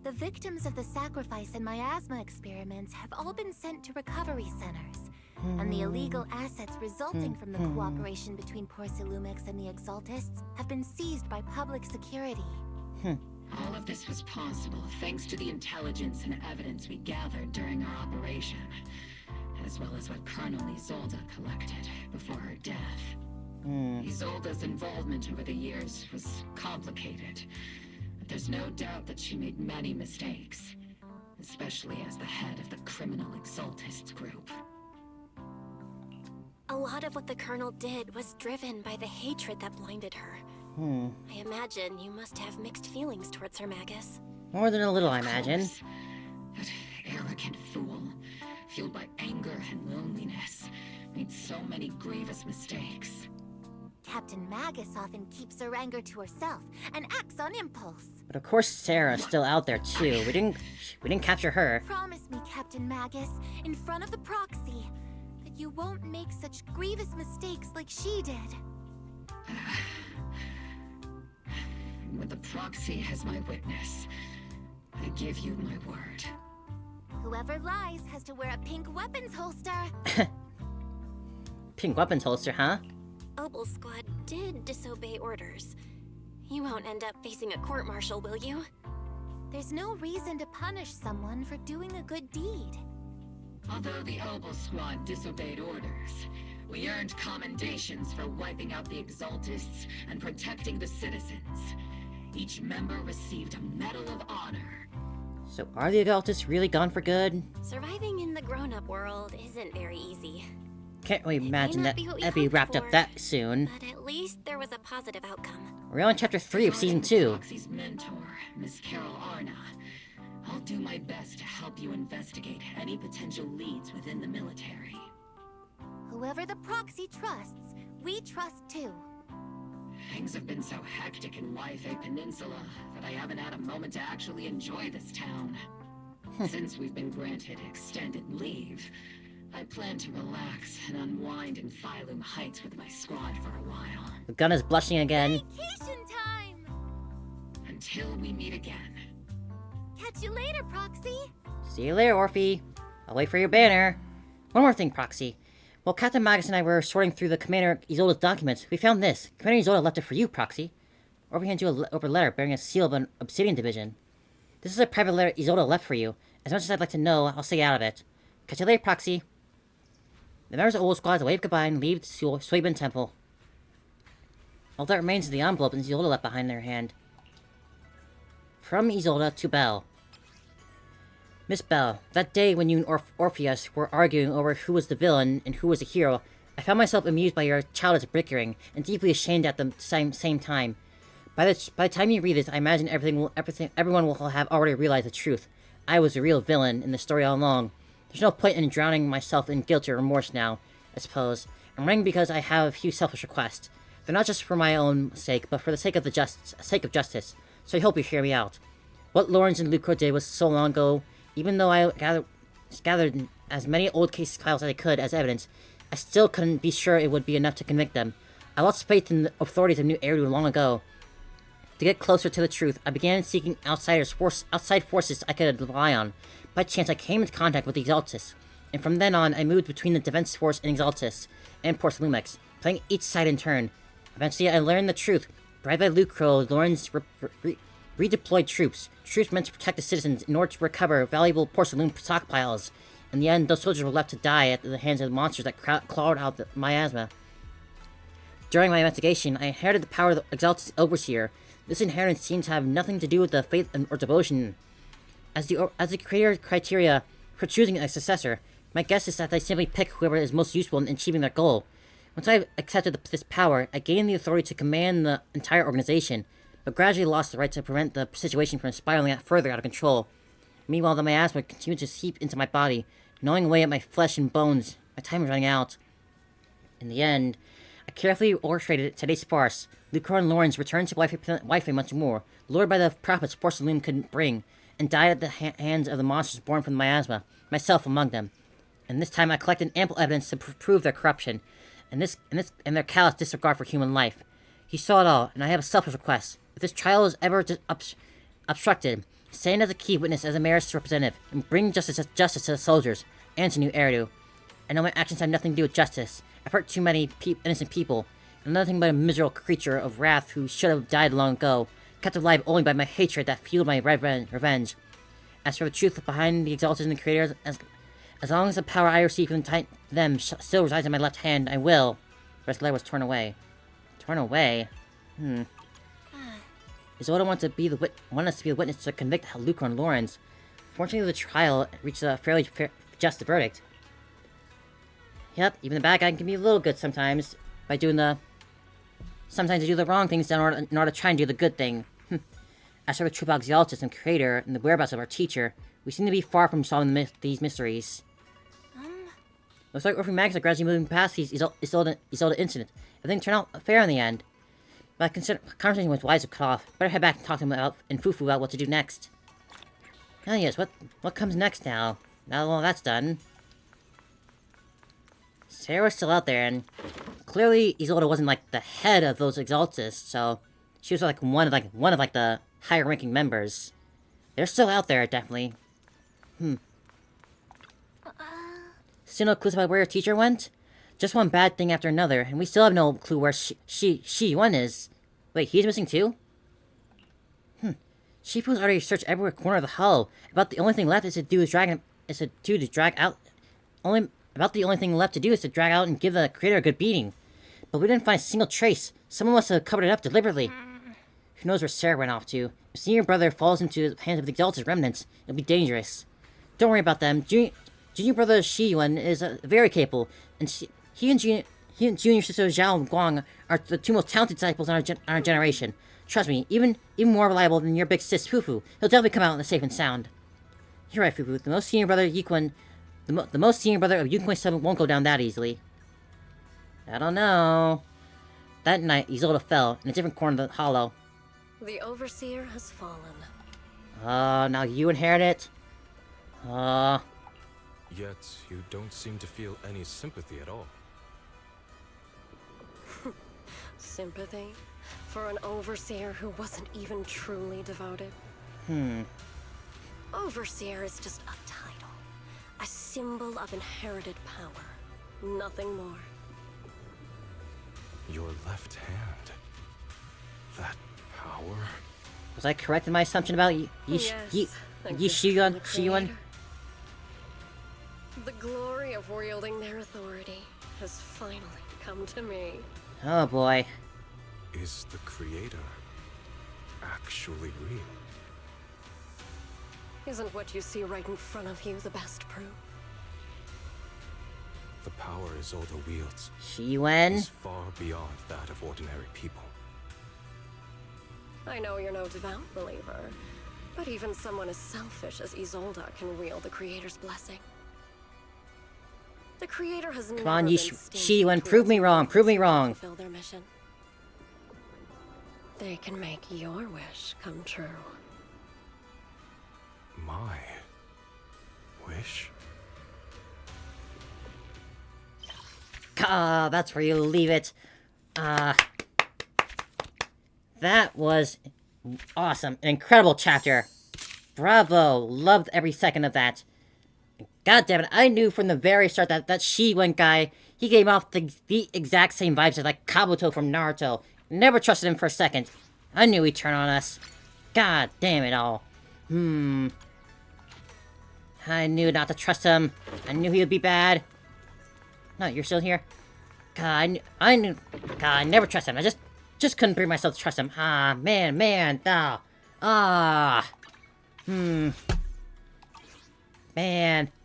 The victims of the sacrifice and miasma experiments have all been sent to recovery centers, and the illegal assets resulting from the cooperation between Porcelumex and the Exaltists have been seized by public security. All of this was possible thanks to the intelligence and evidence we gathered during our operation, as well as what Colonel Isolde collected before her death. Isolde's involvement over the years was complicated, but there's no doubt that she made many mistakes, especially as the head of the criminal Exaltists group. A lot of what the Colonel did was driven by the hatred that blinded her. I imagine you must have mixed feelings towards her, Magus. More than a little, I imagine. That arrogant fool, fueled by anger and loneliness, made so many grievous mistakes. Captain Magus often keeps her anger to herself and acts on impulse. But of course Sarah's still out there too. We didn't capture her. Promise me, Captain Magus, in front of the proxy, that you won't make such grievous mistakes like she did. With the proxy as my witness, I give you my word. Whoever lies has to wear a pink weapons holster. Pink weapons holster, huh? Obel's squad did disobey orders. You won't end up facing a court-martial, will you? There's no reason to punish someone for doing a good deed. Although the Obel squad disobeyed orders, we earned commendations for wiping out the Exaltists and protecting the citizens. Each member received a Medal of Honor. So are the Exaltists really gone for good? Surviving in the grown-up world isn't very easy. Can't really imagine that'd be wrapped up that soon. But at least there was a positive outcome. We're on chapter 3 of season 2. Proxy's mentor, Miss Carol Arna. I'll do my best to help you investigate any potential leads within the military. Whoever the proxy trusts, we trust too. Things have been so hectic in Wi-Fi Peninsula that I haven't had a moment to actually enjoy this town. Since we've been granted extended leave, I plan to relax and unwind in Phylum Heights with my squad for a while. The gun is blushing again. Vacation time! Until we meet again. Catch you later, Proxy! See you later, Orphie. I'll wait for your banner. One more thing, Proxy. While Captain Magus and I were sorting through the Commander Isolde's documents, we found this. Commander Isolde left it for you, Proxy. Orphie handed you a letter bearing a seal of an Obsidian division. This is a private letter Isolde left for you. As much as I'd like to know, I'll stay out of it. Catch you later, Proxy. The members of Obel Squad wave goodbye and leave the Suibin Temple. All that remains is the envelope Isolde left behind their hand. From Isolde to Belle. Miss Belle, that day when you and Orpheus were arguing over who was the villain and who was the hero, I found myself amused by your childish bickering and deeply ashamed at the same time. By the time you read this, I imagine everyone will have already realized the truth. I was the real villain in the story all along. There's no point in drowning myself in guilt or remorse now. I suppose. I'm running because I have a few selfish requests. They're not just for my own sake, but for the sake of justice. So I hope you hear me out. What Lawrence and Lucro did was so long ago. Even though I gathered as many old case files as I could as evidence, I still couldn't be sure it would be enough to convict them. I lost faith in the authorities of New Eridu long ago. To get closer to the truth, I began seeking outside forces I could rely on. By chance, I came into contact with the Exaltists, and from then on, I moved between the Defense Force and Exaltists, and Porcelumex, playing each side in turn. Eventually, I learned the truth. Bribed by Lucro, Lawrence redeployed troops meant to protect the citizens in order to recover valuable porcelain stockpiles. In the end, those soldiers were left to die at the hands of the monsters that clawed out the miasma. During my investigation, I inherited the power of the Exalted Overseer. This inheritance seemed to have nothing to do with the faith or devotion. As the creator criteria for choosing a successor, my guess is that they simply pick whoever is most useful in achieving their goal. Once I accepted this power, I gained the authority to command the entire organization, but gradually lost the right to prevent the situation from spiraling further out of control. Meanwhile, the miasma continued to seep into my body, gnawing away at my flesh and bones. My time was running out. In the end, I carefully orchestrated today's farce. Lucro and Lawrence returned to Wi-Fi once more, lured by the profits Porcelain could bring, and died at the hands of the monsters born from the miasma, myself among them. And this time I collected ample evidence to prove their corruption, and their callous disregard for human life. You saw it all, and I have a selfish request. If this trial is ever obstructed, stand as a key witness as a mayor's representative, and bring justice to the soldiers, and to New Eridu. I know my actions have nothing to do with justice. I've hurt too many innocent people, and nothing but a miserable creature of wrath who should have died long ago, kept alive only by my hatred that fueled my revenge. As for the truth behind the Exalted and the Creators, as long as the power I receive from them still resides in my left hand, I will. The rest of the letter was torn away. Torn away? Isolde wanted us to be the witness to convict Lucro and Lawrence. Fortunately, the trial reached a fairly just verdict. Yep, even the bad guy can be a little good sometimes by doing sometimes they do the wrong things in order to try and do the good thing. As for the true Exaltists and Creator and the whereabouts of our teacher, we seem to be far from solving these mysteries. Looks like Orphie and Magus are gradually moving past these Isolde incident. Everything turned out fair in the end. But I consider conversation was wise to cut off. Better head back and talk to him and Fufu about what to do next. Oh yes, what comes next now? Now all that's done. Sarah's still out there, and clearly Isolde wasn't like the head of those Exaltists, so she was like one of the higher ranking members. They're still out there, definitely. Still no clues about where your teacher went? Just one bad thing after another, and we still have no clue where she1 is. Wait, he's missing too? Shifu's already searched every corner of the hollow. About the only thing left is to drag out and give the creator a good beating. But we didn't find a single trace. Someone must have covered it up deliberately. Who knows where Sarah went off to? If senior brother falls into the hands of the Exalted remnants, it'll be dangerous. Don't worry about them. Junior brother Shi-Yuan is very capable, and he and junior sister Zhao Guang are the two most talented disciples in our generation. Trust me, even more reliable than your big sis Fufu. He'll definitely come out safe and sound. You're right, Fufu. The most senior brother of Yuquan 7 won't go down that easily. I don't know. That night, Isolde fell in a different corner of the hollow. The Overseer has fallen. Now you inherit it? Yet, you don't seem to feel any sympathy at all. Sympathy? For an Overseer who wasn't even truly devoted? Overseer is just a title. A symbol of inherited power. Nothing more. Your left hand. That power? Was I correct in my assumption about Shi-Yuan? The glory of wielding their authority has finally come to me. Oh boy. Is the Creator actually real? Isn't what you see right in front of you the best proof? The power Isolde wields is far beyond that of ordinary people. I know you're no devout believer, but even someone as selfish as Isolde can wield the Creator's blessing. The creator has Come on, Shi-Wen, prove me wrong, prove me wrong. Fulfill their mission. They can make your wish come true. My wish? That's where you leave it. That was awesome. An incredible chapter. Bravo. Loved every second of that. God damn it, I knew from the very start that Shi-Wen guy, he gave off the exact same vibes as like Kabuto from Naruto. Never trusted him for a second. I knew he'd turn on us. God damn it all. I knew not to trust him. I knew he would be bad. No, you're still here? God, I knew. God, I never trust him. I just couldn't bring myself to trust him. Man. Man.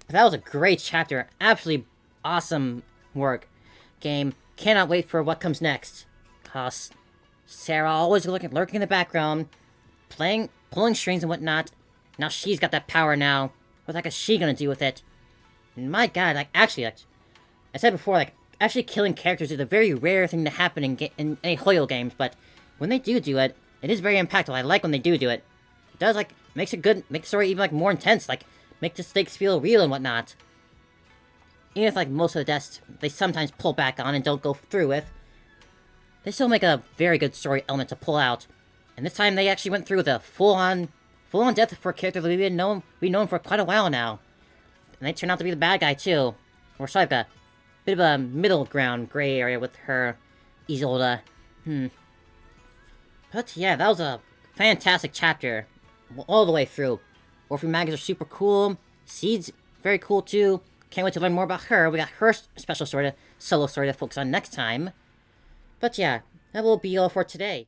But that was a great chapter. Absolutely awesome work. Game. Cannot wait for what comes next. Sarah always lurking in the background, pulling strings and whatnot. Now she's got that power now. What the heck is she gonna do with it? And my god, actually, I said before, actually killing characters is a very rare thing to happen in any Hoyo games, but when they do it, it is very impactful. I like when they do it. It does, makes it good, make the story even, more intense, make the stakes feel real and whatnot. Even if, most of the deaths, they sometimes pull back on and don't go through with, they still make a very good story element to pull out. And this time they actually went through with a full-on death for a character that we've known for quite a while now. And they turned out to be the bad guy, too. We're sort of a bit of a middle ground gray area with her, Isolde. But yeah, that was a fantastic chapter. All the way through. Orphie Magus are super cool. Seed's very cool, too. Can't wait to learn more about her. We got her special solo story to focus on next time. But yeah, that will be all for today.